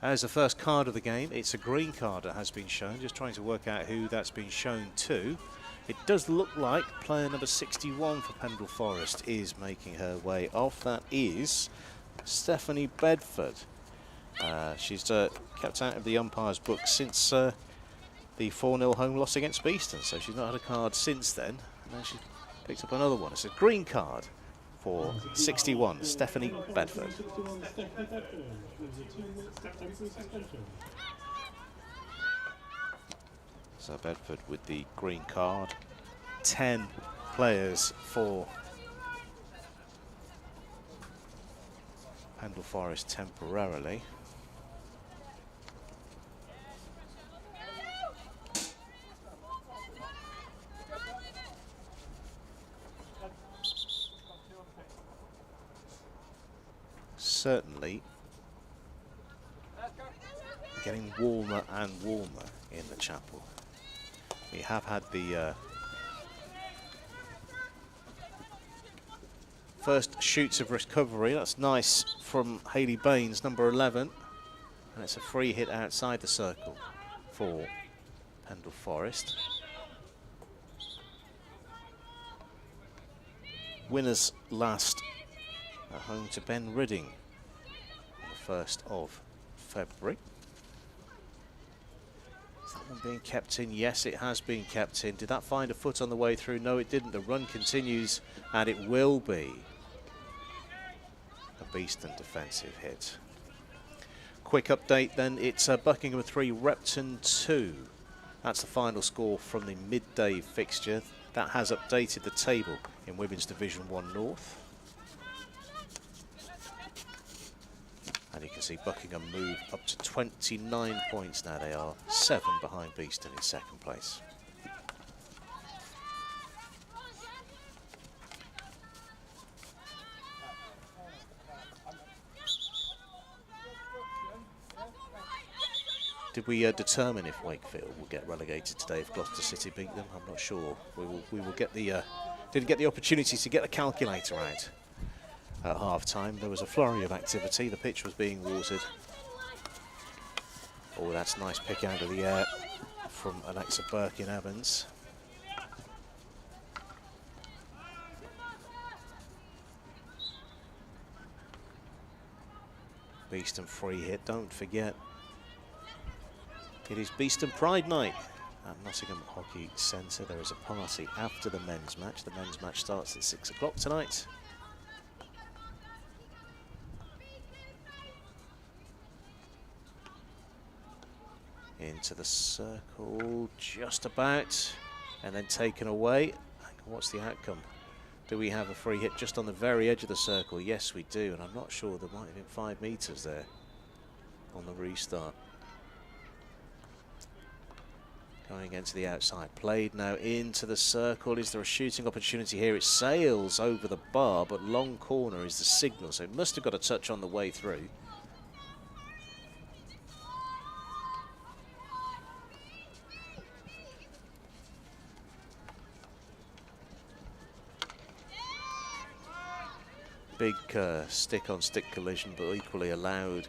as the first card of the game. It's a green card that has been shown. Just trying to work out who that's been shown to. It does look like player number 61 for Pendle Forest is making her way off. That is Stephanie Bedford. She's kept out of the umpire's book since the 4-0 home loss against Beeston. So she's not had a card since then. And then she picked up another one. It's a green card for 61, Stephanie Bedford. So Bedford with the green card. 10 players for Pendle Forest temporarily. Certainly getting warmer and warmer in the chapel. We have had the first shoots of recovery. That's nice from Hayley Baines, number 11. And it's a free hit outside the circle for Pendle Forest. Winners last at home to Ben Ridding on the 1st of February. Is that one being kept in? Yes, it has been kept in. Did that find a foot on the way through? No, it didn't. The run continues, and it will be a Beeston defensive hit. Quick update then. It's Buckingham 3, Repton 2. That's the final score from the midday fixture. That has updated the table in Women's Division 1 North. And you can see Buckingham move up to 29 points now. They are 7 behind Beeston in second place. Did we determine if Wakefield will get relegated today if Gloucester City beat them? I'm not sure. We will get the didn't get the opportunity to get the calculator out at half-time. There was a flurry of activity. The pitch was being watered. Oh, that's a nice pick out of the air from Alexa Birkin-Evans. Beeston free hit. Don't forget, it is Beeston Pride Night at Nottingham Hockey Centre. There is a party after the men's match. The men's match starts at 6 o'clock tonight. Into the circle, just about, and then taken away. What's the outcome? Do we have a free hit just on the very edge of the circle? Yes, we do, and I'm not sure. There might have been 5 metres there on the restart. Going against the outside, played now into the circle. Is there a shooting opportunity here? It sails over the bar, but long corner is the signal, so it must have got a touch on the way through. Big stick-on-stick collision, but equally a loud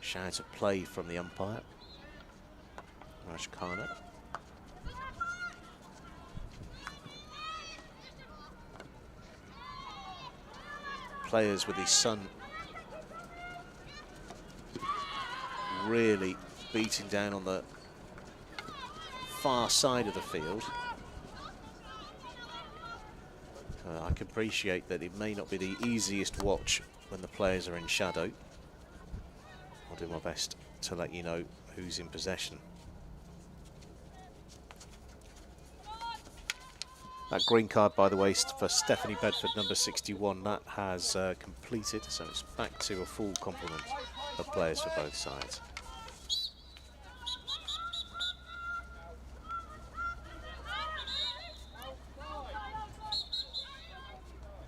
shout of play from the umpire, Raj Khanna. Players with the sun really beating down on the far side of the field. I can appreciate that it may not be the easiest watch when the players are in shadow. I'll do my best to let you know who's in possession. That green card, by the way, for Stephanie Bedford, number 61, that has completed, so it's back to a full complement of players for both sides.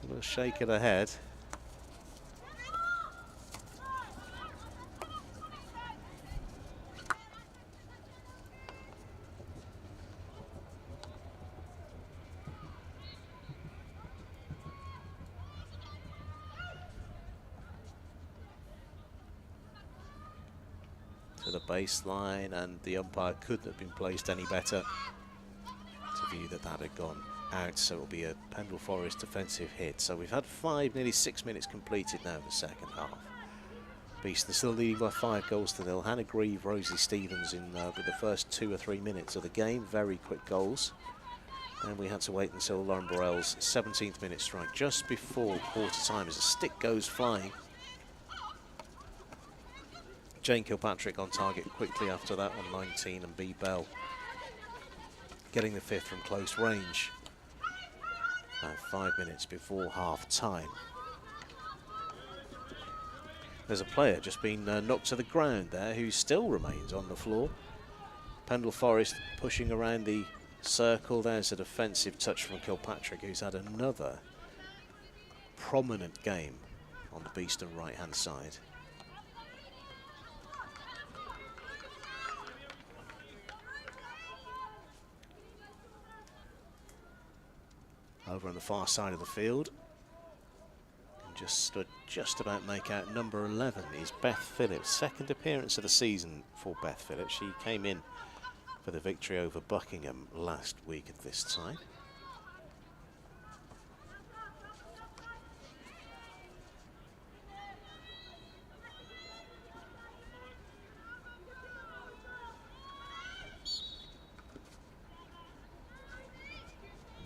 A little shake of the head. To the baseline, and the umpire couldn't have been placed any better to view that that had gone out, so it'll be a Pendle Forest defensive hit. So we've had nearly 6 minutes completed now in the second half. Beeston still leading by 5 goals to 0. Hannah Grieve, Rosie Stevens in with the first 2 or 3 minutes of the game. Very quick goals. And we had to wait until Lauren Burrell's 17th minute strike just before quarter time as a stick goes flying. Jane Kilpatrick on target quickly after that on 19, and B. Bell getting the 5th from close range. 5 minutes before half time. There's a player just been knocked to the ground there who still remains on the floor. Pendle Forest pushing around the circle. There's a defensive touch from Kilpatrick, who's had another prominent game on the Beeston right hand side. Over on the far side of the field, and just about make out number 11 is Beth Phillips. Second appearance of the season for Beth Phillips. She came in for the victory over Buckingham last week at this time.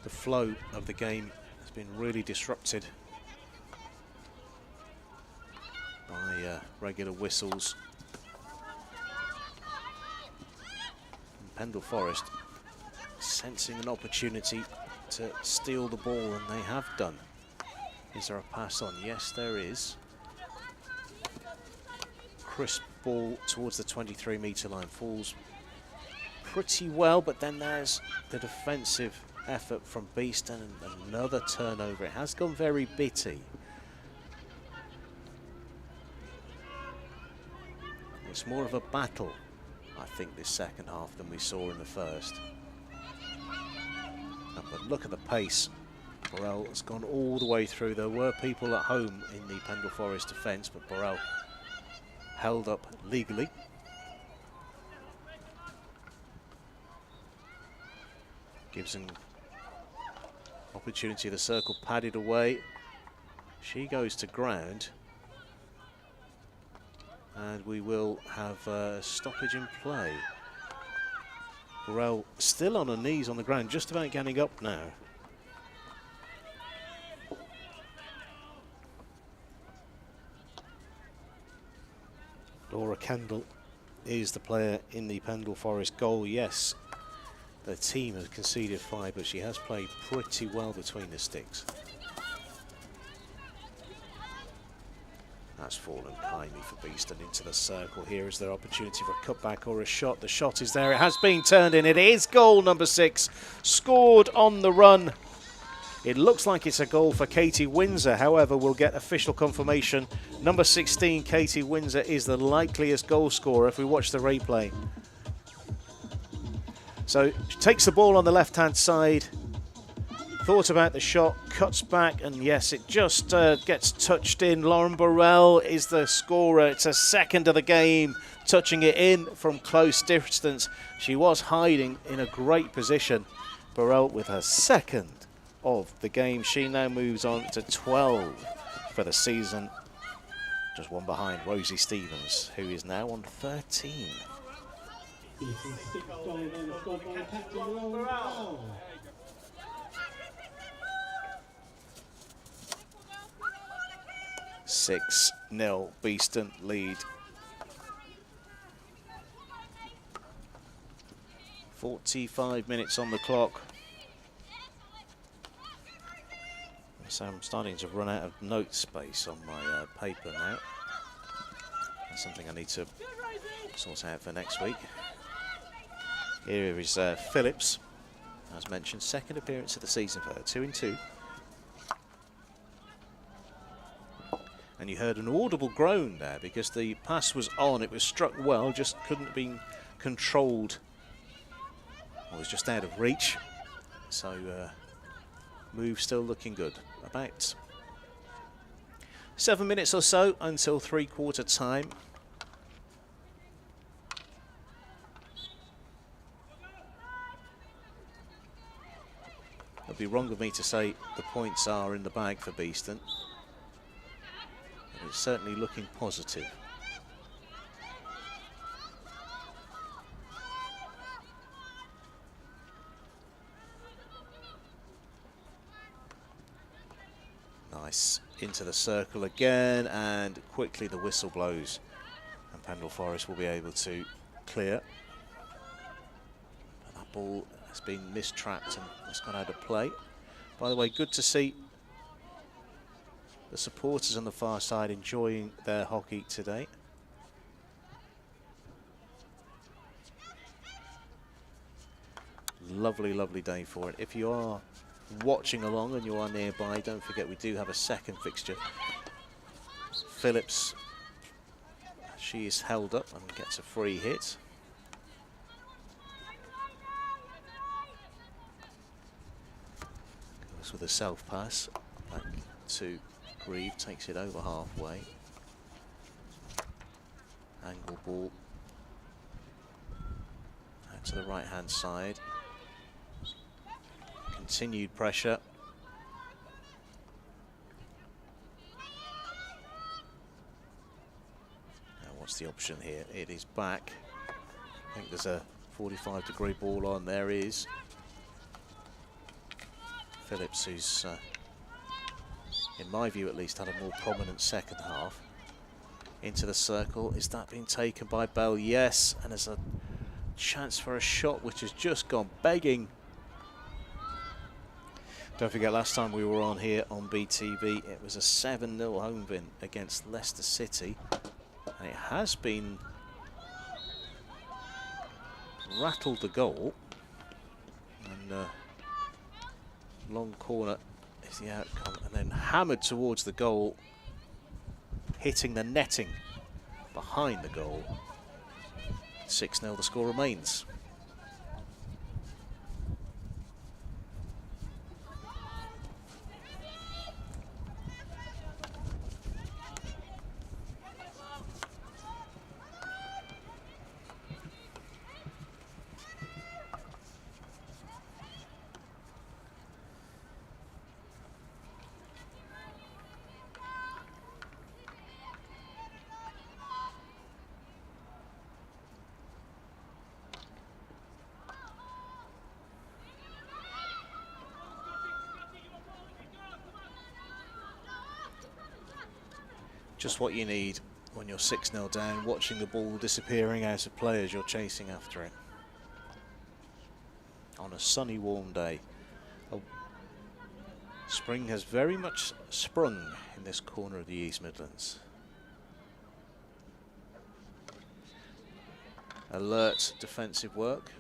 The flow of the game has been really disrupted by regular whistles. And Pendle Forest sensing an opportunity to steal the ball, and they have done. Is there a pass on? Yes, there is. Crisp ball towards the 23-metre line, falls pretty well, but then there's the defensive effort from Beeston and another turnover. It has gone very bitty. It's more of a battle, I think, this second half than we saw in the first. But look at the pace. Burrell has gone all the way through. There were people at home in the Pendle Forest defence, but Burrell held up legally. Gives an opportunity, the circle padded away. She goes to ground. And we will have a stoppage in play. Burrell still on her knees on the ground, just about getting up now. Laura Kendall is the player in the Pendle Forest goal. Yes, the team has conceded 5, but she has played pretty well between the sticks. That's fallen kindly for Beeston into the circle. Here is their opportunity for a cutback or a shot. The shot is there. It has been turned in. It is goal number 6, scored on the run. It looks like it's a goal for Katie Windsor. However, we'll get official confirmation. Number 16, Katie Windsor, is the likeliest goal scorer if we watch the replay. So she takes the ball on the left-hand side. Thought about the shot, cuts back, and yes, it just gets touched in. Lauren Burrell is the scorer. It's a second of the game, touching it in from close distance. She was hiding in a great position. Burrell with her second of the game. She now moves on to 12 for the season. Just one behind Rosie Stevens, who is now on 13. Beeston 6 goal then scored by captain Lauren Burrell. 6-0 Beeston lead. 45 minutes on the clock. So I'm starting to run out of note space on my paper now. That's something I need to sort out for next week. Here is Phillips, as mentioned, second appearance of the season for her, 2-2. And you heard an audible groan there because the pass was on, it was struck well, just couldn't have been controlled. It was just out of reach. So move still looking good. About 7 minutes or so until three-quarter time. It'd be wrong of me to say the points are in the bag for Beeston. But it's certainly looking positive. Nice, into the circle again, and quickly the whistle blows and Pendle Forest will be able to clear. And that ball has been mistrapped and it's gone out of play. By the way, good to see the supporters on the far side enjoying their hockey today. Lovely, lovely day for it. If you are watching along and you are nearby, don't forget we do have a second fixture. Phillips, she is held up and gets a free hit. Goes with a self pass back to Grieve, takes it over halfway. Angle ball out to the right hand side. Continued pressure. Now what's the option here? It is back. I think there's a 45-degree ball on. There is Phillips, who's in my view at least had a more prominent second half. Into the circle. Is that being taken by Bell? Yes, and there's a chance for a shot which has just gone begging. Don't forget, last time we were on here on BTV, it was a 7-0 home win against Leicester City. And it has been rattled the goal. And long corner is the outcome. And then hammered towards the goal, hitting the netting behind the goal. 6-0 the score remains. Just what you need when you're 6-0 down, watching the ball disappearing out of play as you're chasing after it. On a sunny, warm day. Oh, spring has very much sprung in this corner of the East Midlands. Alert defensive work.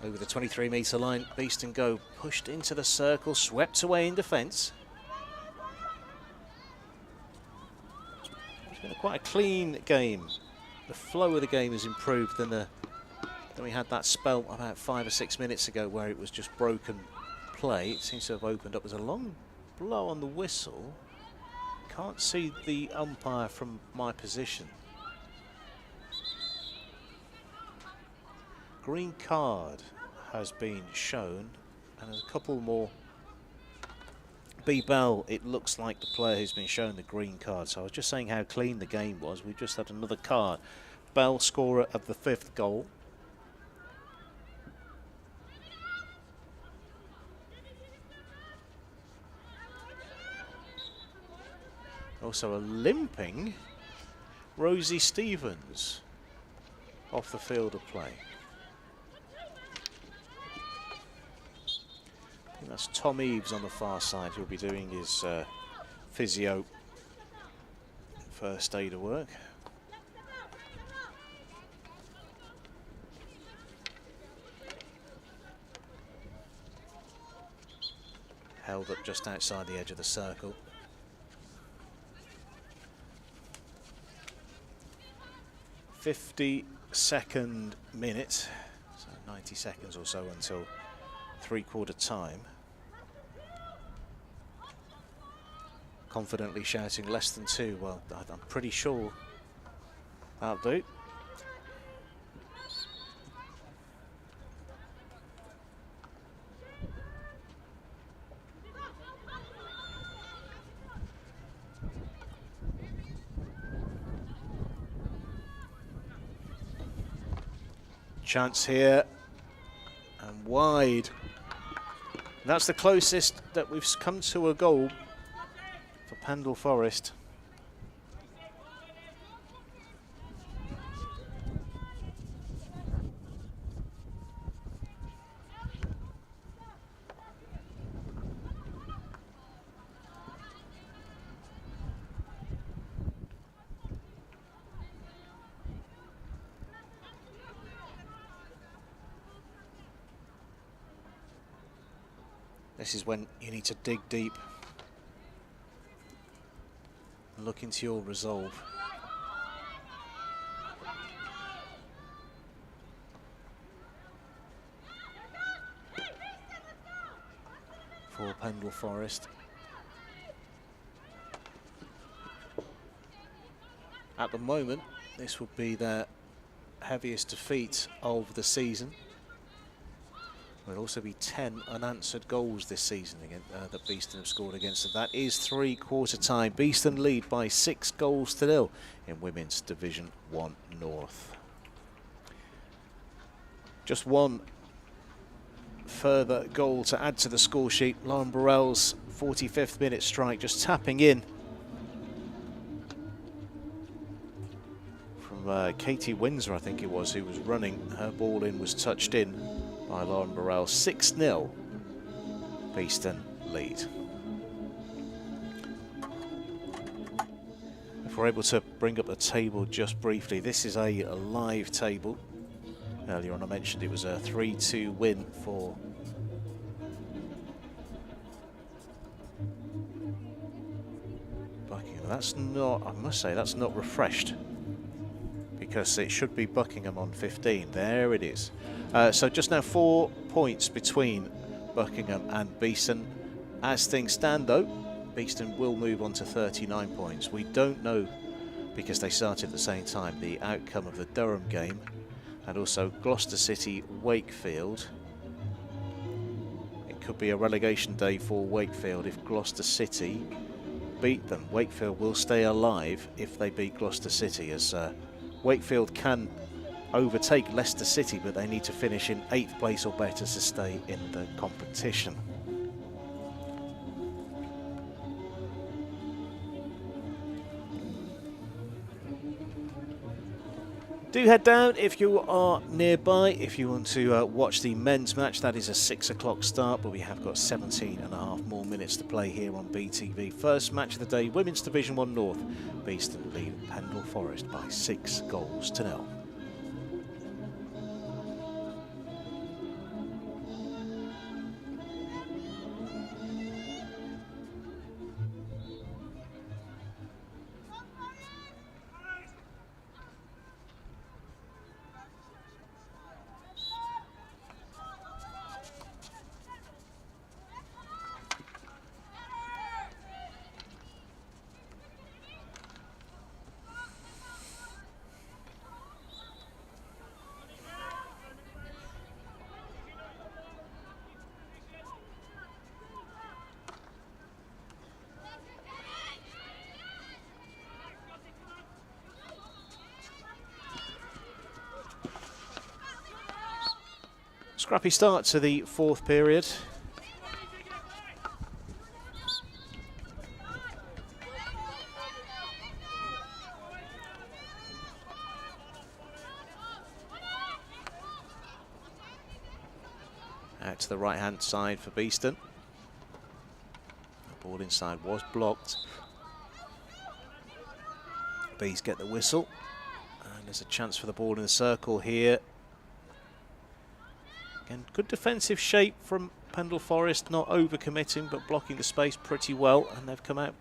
Over the 23-metre line, Beeston go, pushed into the circle, swept away in defence. quite a clean game. The flow of the game has improved than we had that spell about 5 or 6 minutes ago where it was just broken play. It seems to have opened up. There's a long blow on the whistle. Can't see the umpire from my position. Green card has been shown, and there's a couple more. B. Bell, it looks like the player who's been shown the green card. So I was just saying how clean the game was. We've just had another card. Bell, scorer of the 5th goal. Also a limping Rosie Stevens off the field of play. I think that's Tom Eves on the far side who'll be doing his physio first aider work. Held up just outside the edge of the circle. '52nd minute, so 90 seconds or so until three-quarter time. Confidently shouting less than 2. Well, I'm pretty sure that'll do. Chance here, and wide. And that's the closest that we've come to a goal for Pendle Forest. This is when you need to dig deep and look into your resolve. For Pendle Forest. At the moment, this would be their heaviest defeat of the season. There'll also be 10 unanswered goals this season that Beeston have scored against them. That is three-quarter time. Beeston lead by 6-0 in Women's Division 1 North. Just one further goal to add to the score sheet. Lauren Burrell's 45th minute strike just tapping in from Katie Windsor, I think it was, who was running. Her ball in was touched in by Lauren Burrell. 6-0 Beeston lead. If we're able to bring up the table just briefly, this is a live table. Earlier on I mentioned it was a 3-2 win for Buckingham. That's not, I must say, that's not refreshed, because it should be Buckingham on 15. There it is. So just now 4 points between Buckingham and Beeston. As things stand though, Beeston will move on to 39 points. We don't know, because they started at the same time, the outcome of the Durham game, and also Gloucester City Wakefield. It could be a relegation day for Wakefield if Gloucester City beat them. Wakefield will stay alive if they beat Gloucester City, as Wakefield can overtake Leicester City, but they need to finish in 8th place or better to stay in the competition. Do head down if you are nearby, if you want to watch the men's match. That is a 6 o'clock start, but we have got 17.5 more minutes to play here on BTV. First match of the day, Women's Division 1 North. Beeston lead Pendle Forest by 6-0. Scrappy start to the fourth period. Out to the right-hand side for Beeston. The ball inside was blocked. Bees get the whistle. And there's a chance for the ball in the circle here. Again, good defensive shape from Pendle Forest, not overcommitting but blocking the space pretty well. And they've come out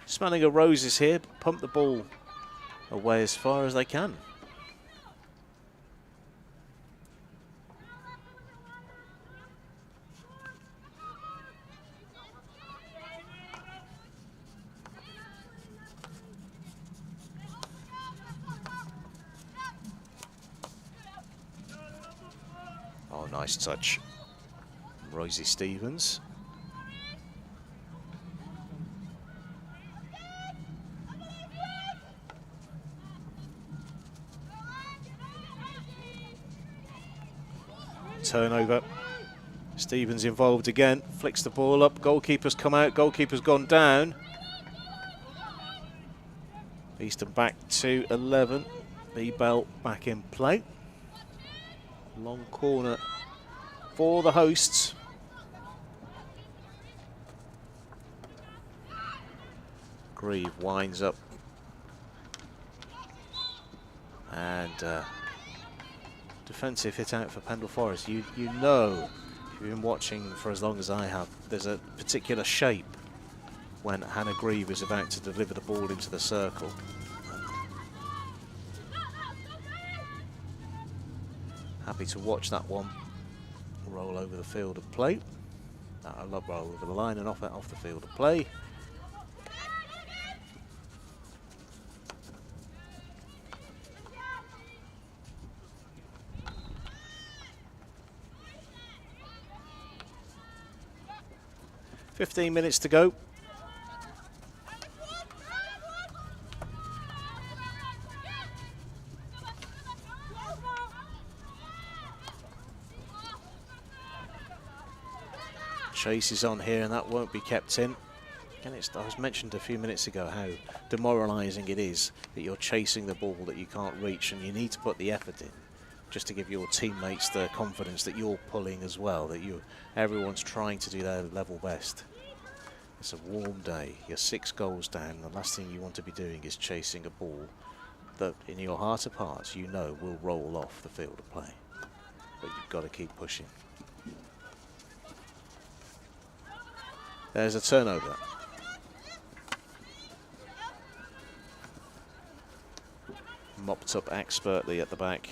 smelling of roses here, pump the ball away as far as they can. Oh, nice touch. Rosie Stevens. Turnover. Stevens involved again. Flicks the ball up. Goalkeeper's come out. Goalkeeper's gone down. Beeston back to 11. B-Bell back in play. Long corner for the hosts. Grieve winds up. And defensive hit out for Pendle Forest. You know, if you've been watching for as long as I have, there's a particular shape when Hannah Grieve is about to deliver the ball into the circle. Happy to watch that one roll over the field of play. I love roll over the line and off the field of play. .15 to go. Chase is on here and that won't be kept in. And I was mentioned a few minutes ago how demoralising it is that you're chasing the ball that you can't reach, and you need to put the effort in just to give your teammates the confidence that you're pulling as well, that everyone's trying to do their level best. It's a warm day, you're 6 goals down, the last thing you want to be doing is chasing a ball that in your heart of hearts you know will roll off the field of play. But you've got to keep pushing. There's a turnover. Mopped up expertly at the back.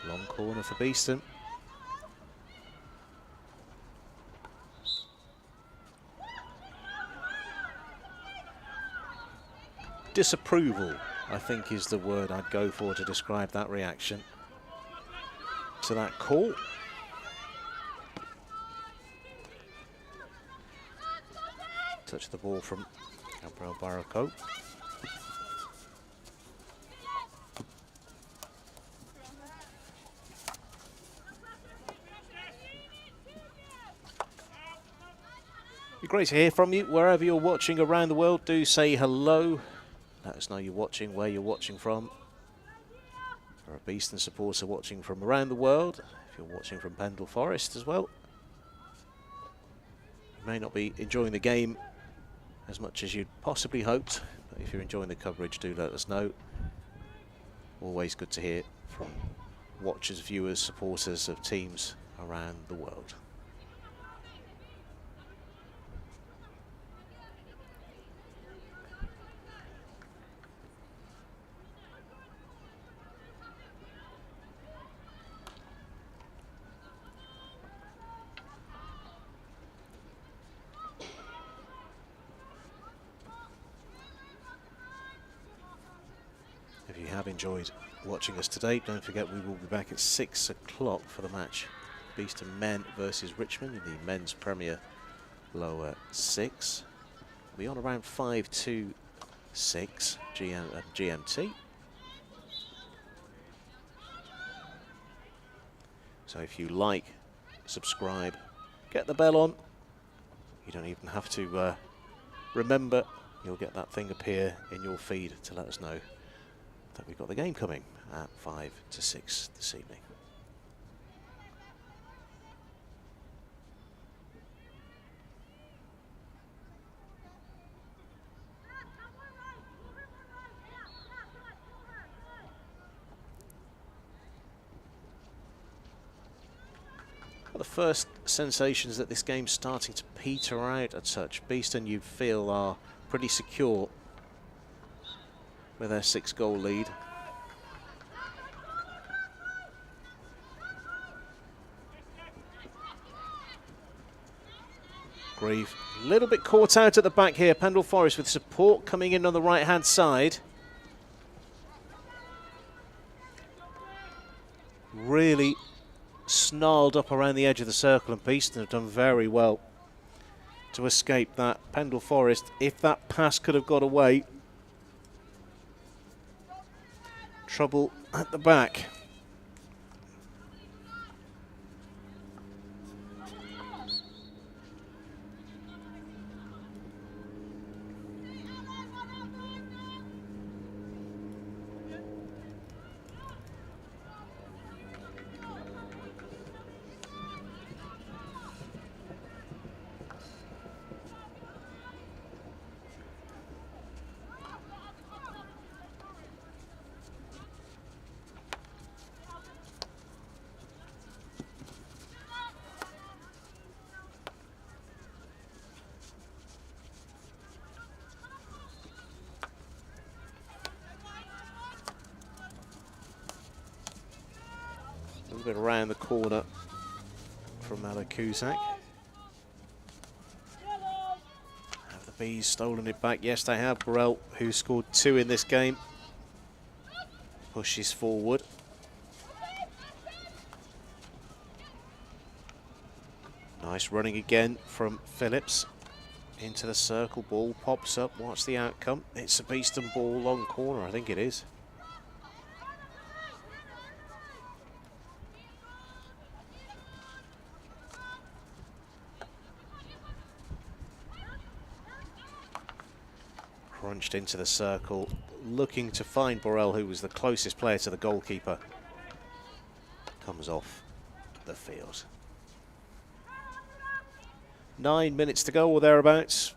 Long corner for Beeston. Disapproval, I think, is the word I'd go for to describe that reaction to that call. Touch the ball from Gabriel Barraco. Be great to hear from you wherever you're watching around the world. Do say hello. Let us know you're watching, where you're watching from. For a Beeston supporter watching from around the world, if you're watching from Pendle Forest as well. You may not be enjoying the game as much as you'd possibly hoped, but if you're enjoying the coverage, do let us know. Always good to hear from watchers, viewers, supporters of teams around the world. If you have enjoyed watching us today, don't forget we will be back at 6 o'clock for the match Beeston men versus Richmond in the men's Premier lower 6. We'll be on around 5 to 6 GMT. So if you like, subscribe, get the bell on. You don't even have to remember. You'll get that thing appear in your feed to let us know that we've got the game coming at 5 to 6 this evening. Well, the first sensations that this game's starting to peter out a touch. Beeston, you feel, are pretty secure with their 6-goal lead. Grieve a little bit caught out at the back here. Pendle Forest with support coming in on the right-hand side. Really snarled up around the edge of the circle, and Beeston have done very well to escape that. Pendle Forest, if that pass could have got away. Trouble at the back. A little bit around the corner from Malakuzak. Have the Bees stolen it back? Yes, they have. Burrell, who scored 2 in this game, pushes forward. Nice running again from Phillips into the circle. Ball pops up. What's the outcome? It's a Beeston ball, long corner, I think it is. Crunched into the circle, looking to find Burrell, who was the closest player to the goalkeeper. Comes off the field. 9 minutes to go or thereabouts.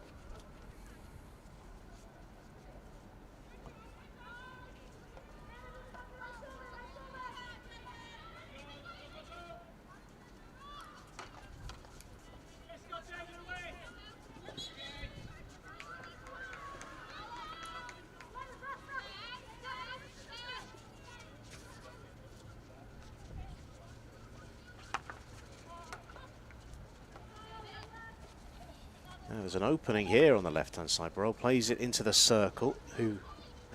There's an opening here on the left-hand side. Burrell plays it into the circle, and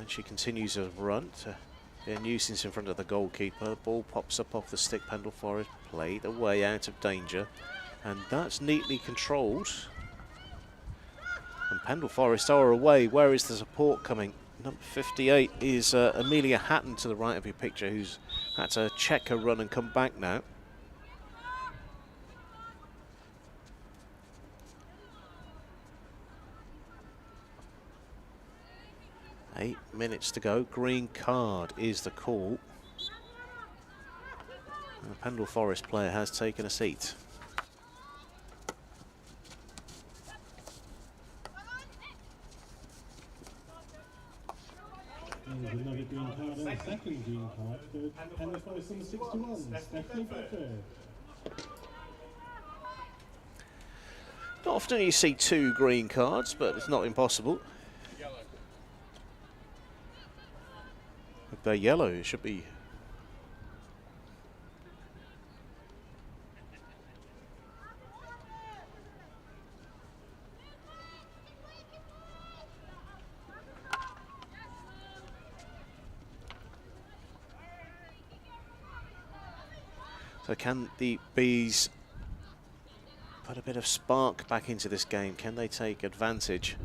she continues a run to be a nuisance in front of the goalkeeper. The ball pops up off the stick. Pendle Forest played away out of danger, and that's neatly controlled. And Pendle Forest are away. Where is the support coming? Number 58 is Amelia Hatton to the right of your picture, who's had to check her run and come back now. Eight minutes to go. Green card is the call. And the Pendle Forest player has taken a seat. There's another green card and a second green card for Pendle Forest number 61, Stephanie Bedford. Not often you see 2 green cards, but it's not impossible. If they're yellow, it should be. So can the Bees put a bit of spark back into this game? Can they take advantage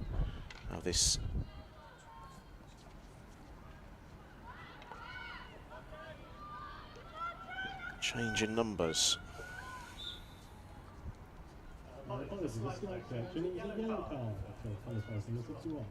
of this change in numbers? Apologies, a slight correction. It was a yellow card for Pendle Forest number 61.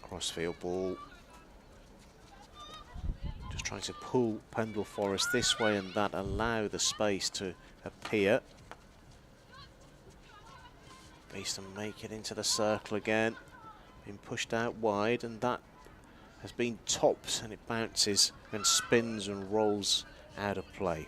Crossfield ball. Just trying to pull Pendle Forest this way and that, allow the space to appear. Beeston make it into the circle again. Been pushed out wide, and that has been topped, and it bounces and spins and rolls out of play.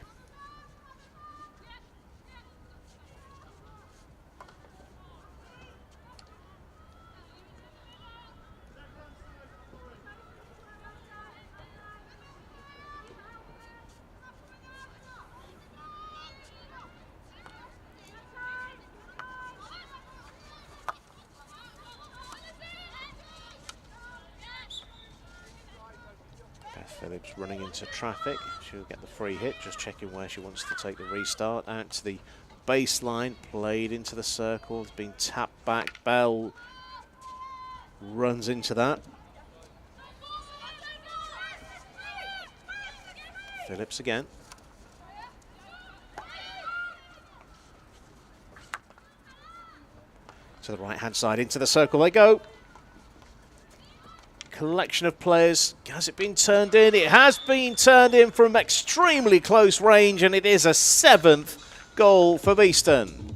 Phillips running into traffic. She'll get the free hit, just checking where she wants to take the restart. Out to the baseline, played into the circle, it's been tapped back. Bell runs into that. Phillips again. To the right hand side, into the circle they go. Collection of players. Has it been turned in? It has been turned in from extremely close range, and it is a 7th goal for Beeston.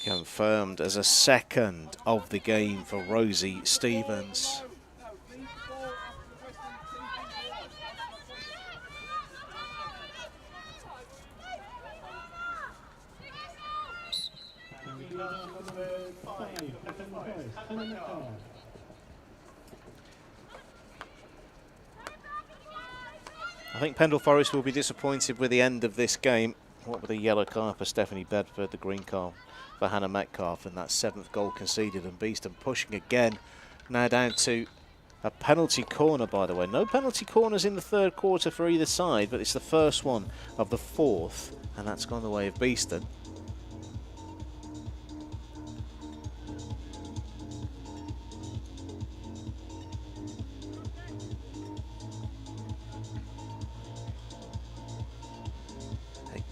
Confirmed as a 2nd of the game for Rosie Stevens. I think Pendle Forest will be disappointed with the end of this game. What with the yellow card for Stephanie Bedford, the green card for Hannah Metcalf, and that 7th goal conceded, and Beeston pushing again. Now down to a penalty corner, by the way. No penalty corners in the 3rd quarter for either side, but it's the first one of the 4th, and that's gone the way of Beeston.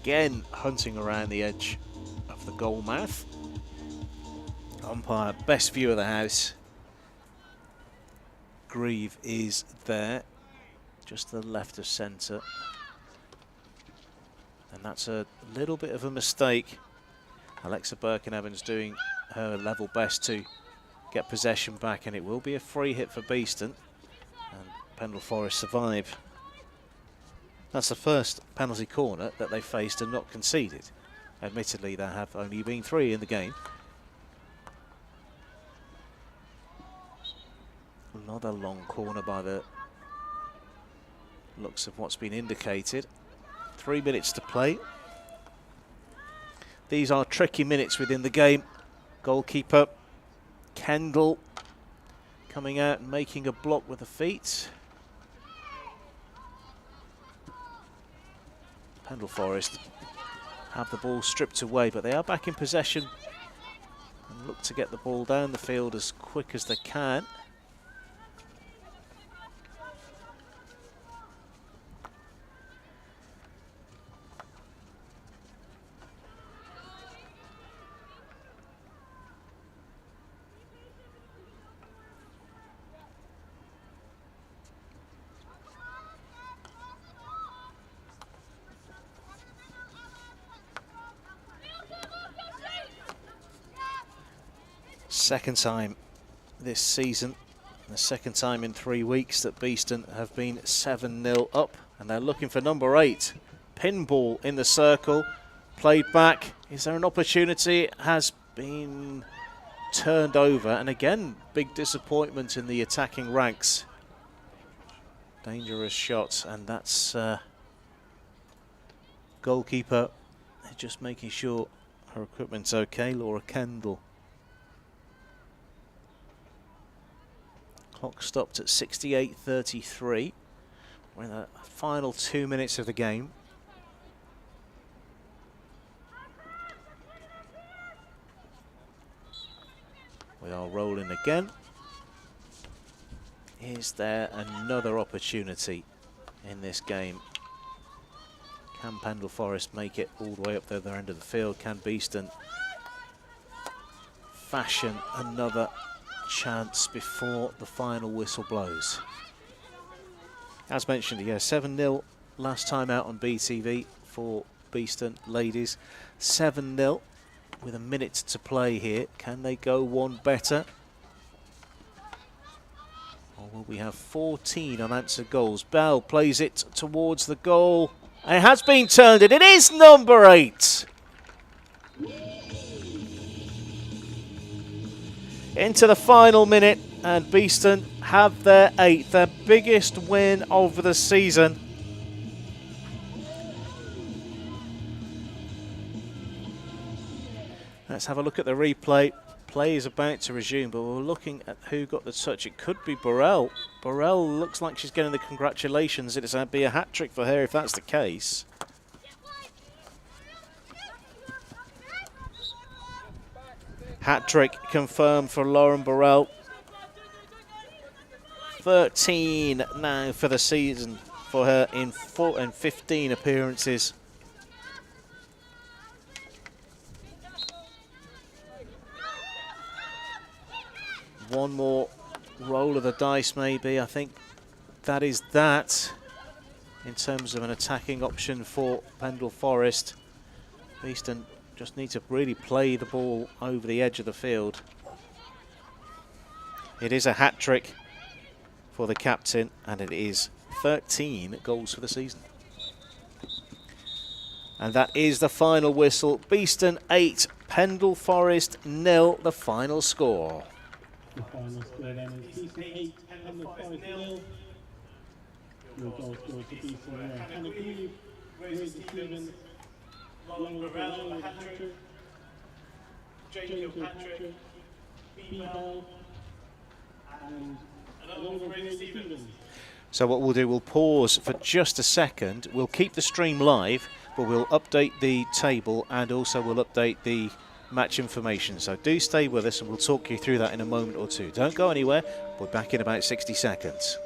Again, hunting around the edge of the goal mouth. Umpire, best view of the house. Grieve is there, just to the left of centre. And that's a little bit of a mistake. Alexa Birkin-Evans doing her level best to get possession back, and it will be a free hit for Beeston. And Pendle Forest survive. That's the first penalty corner that they faced and not conceded. Admittedly, there have only been 3 in the game. Another long corner by the looks of what's been indicated. 3 minutes to play. These are tricky minutes within the game. Goalkeeper Kendall coming out and making a block with the feet. Pendle Forest have the ball stripped away, but they are back in possession and look to get the ball down the field as quick as they can. Second time this season, the second time in 3 weeks that Beeston have been 7-0 up, and they're looking for number 8. Pinball in the circle, played back. Is there an opportunity? It has been turned over, and again, big disappointment in the attacking ranks. Dangerous shots, and that's goalkeeper just making sure her equipment's okay, Laura Kendall. Clock stopped at 68:33. We're in the final 2 minutes of the game. We are rolling again. Is there another opportunity in this game? Can Pendle Forest make it all the way up to the other end of the field? Can Beeston fashion another chance before the final whistle blows? As mentioned, yeah, 7-0 last time out on BTV for Beeston ladies. 7-0 with a minute to play here. Can they go one better? Or will we have 14 unanswered goals? Bell plays it towards the goal. And it has been turned in. It is number 8. Into the final minute, and Beeston have their 8th, their biggest win of the season. Let's have a look at the replay. Play is about to resume, but we're looking at who got the touch. It could be Burrell. Burrell looks like she's getting the congratulations. It's going to be a hat-trick for her if that's the case. Hat-trick confirmed for Lauren Burrell. 13 now for the season for her in 15 appearances. One more roll of the dice maybe. I think that is that in terms of an attacking option for Pendle Forest. Beeston just need to really play the ball over the edge of the field. It is a hat-trick for the captain, and it is 13 goals for the season. And that is the final whistle. Beeston 8, Pendle Forest 0, the final score. The final score then is Beeston 8, Pendle Forest 0. Your goal scorer for Beeston were Hannah Grieve, Rosie Stevens, Lauren Burrell, the hat-trick, Jacob Patrick, B. Bell, and another one for Rosie Stevens. So what we'll do, we'll pause for just a second. We'll keep the stream live, but we'll update the table and also we'll update the match information. So do stay with us and we'll talk you through that in a moment or two. Don't go anywhere. We're back in about 60 seconds.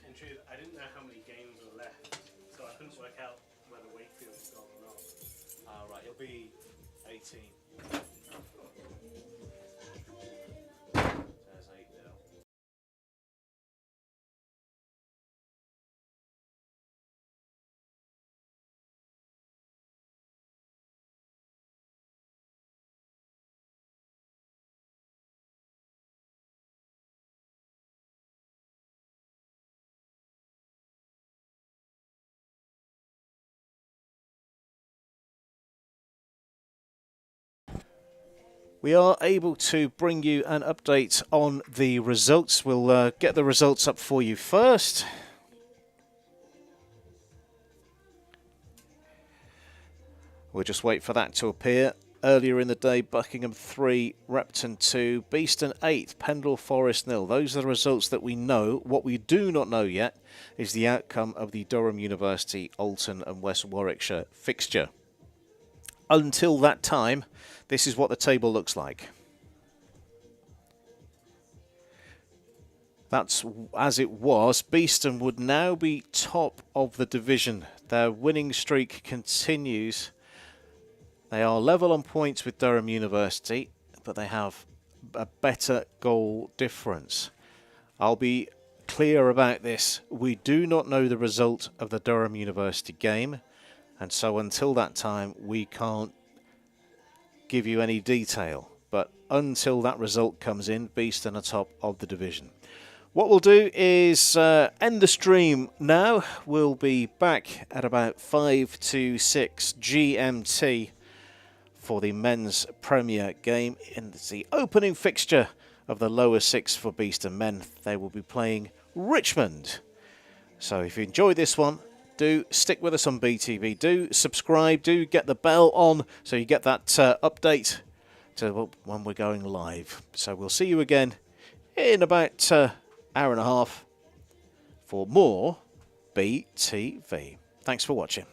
In truth, I didn't know how many games were left, so I couldn't work out whether Wakefield was gone or not. Right, it'll be 18. There's 8-0. We are able to bring you an update on the results. We'll get the results up for you first. We'll just wait for that to appear. Earlier in the day, Buckingham 3, Repton 2, Beeston 8, Pendle Forest 0. Those are the results that we know. What we do not know yet is the outcome of the Durham University, Alton and West Warwickshire fixture. Until that time, this is what the table looks like. That's as it was. Beeston would now be top of the division. Their winning streak continues. They are level on points with Durham University, but they have a better goal difference. I'll be clear about this. We do not know the result of the Durham University game, and so until that time we can't give you any detail. But until that result comes in, Beeston are top of the division. What we'll do is end the stream now. We'll be back at about 5 to 6 GMT for the men's Premier game in the opening fixture of the lower six for Beeston men. They will be playing Richmond. So if you enjoyed this one, do stick with us on BTV. Do subscribe. Do get the bell on so you get that update to when we're going live. So we'll see you again in about hour and a half for more BTV. Thanks for watching.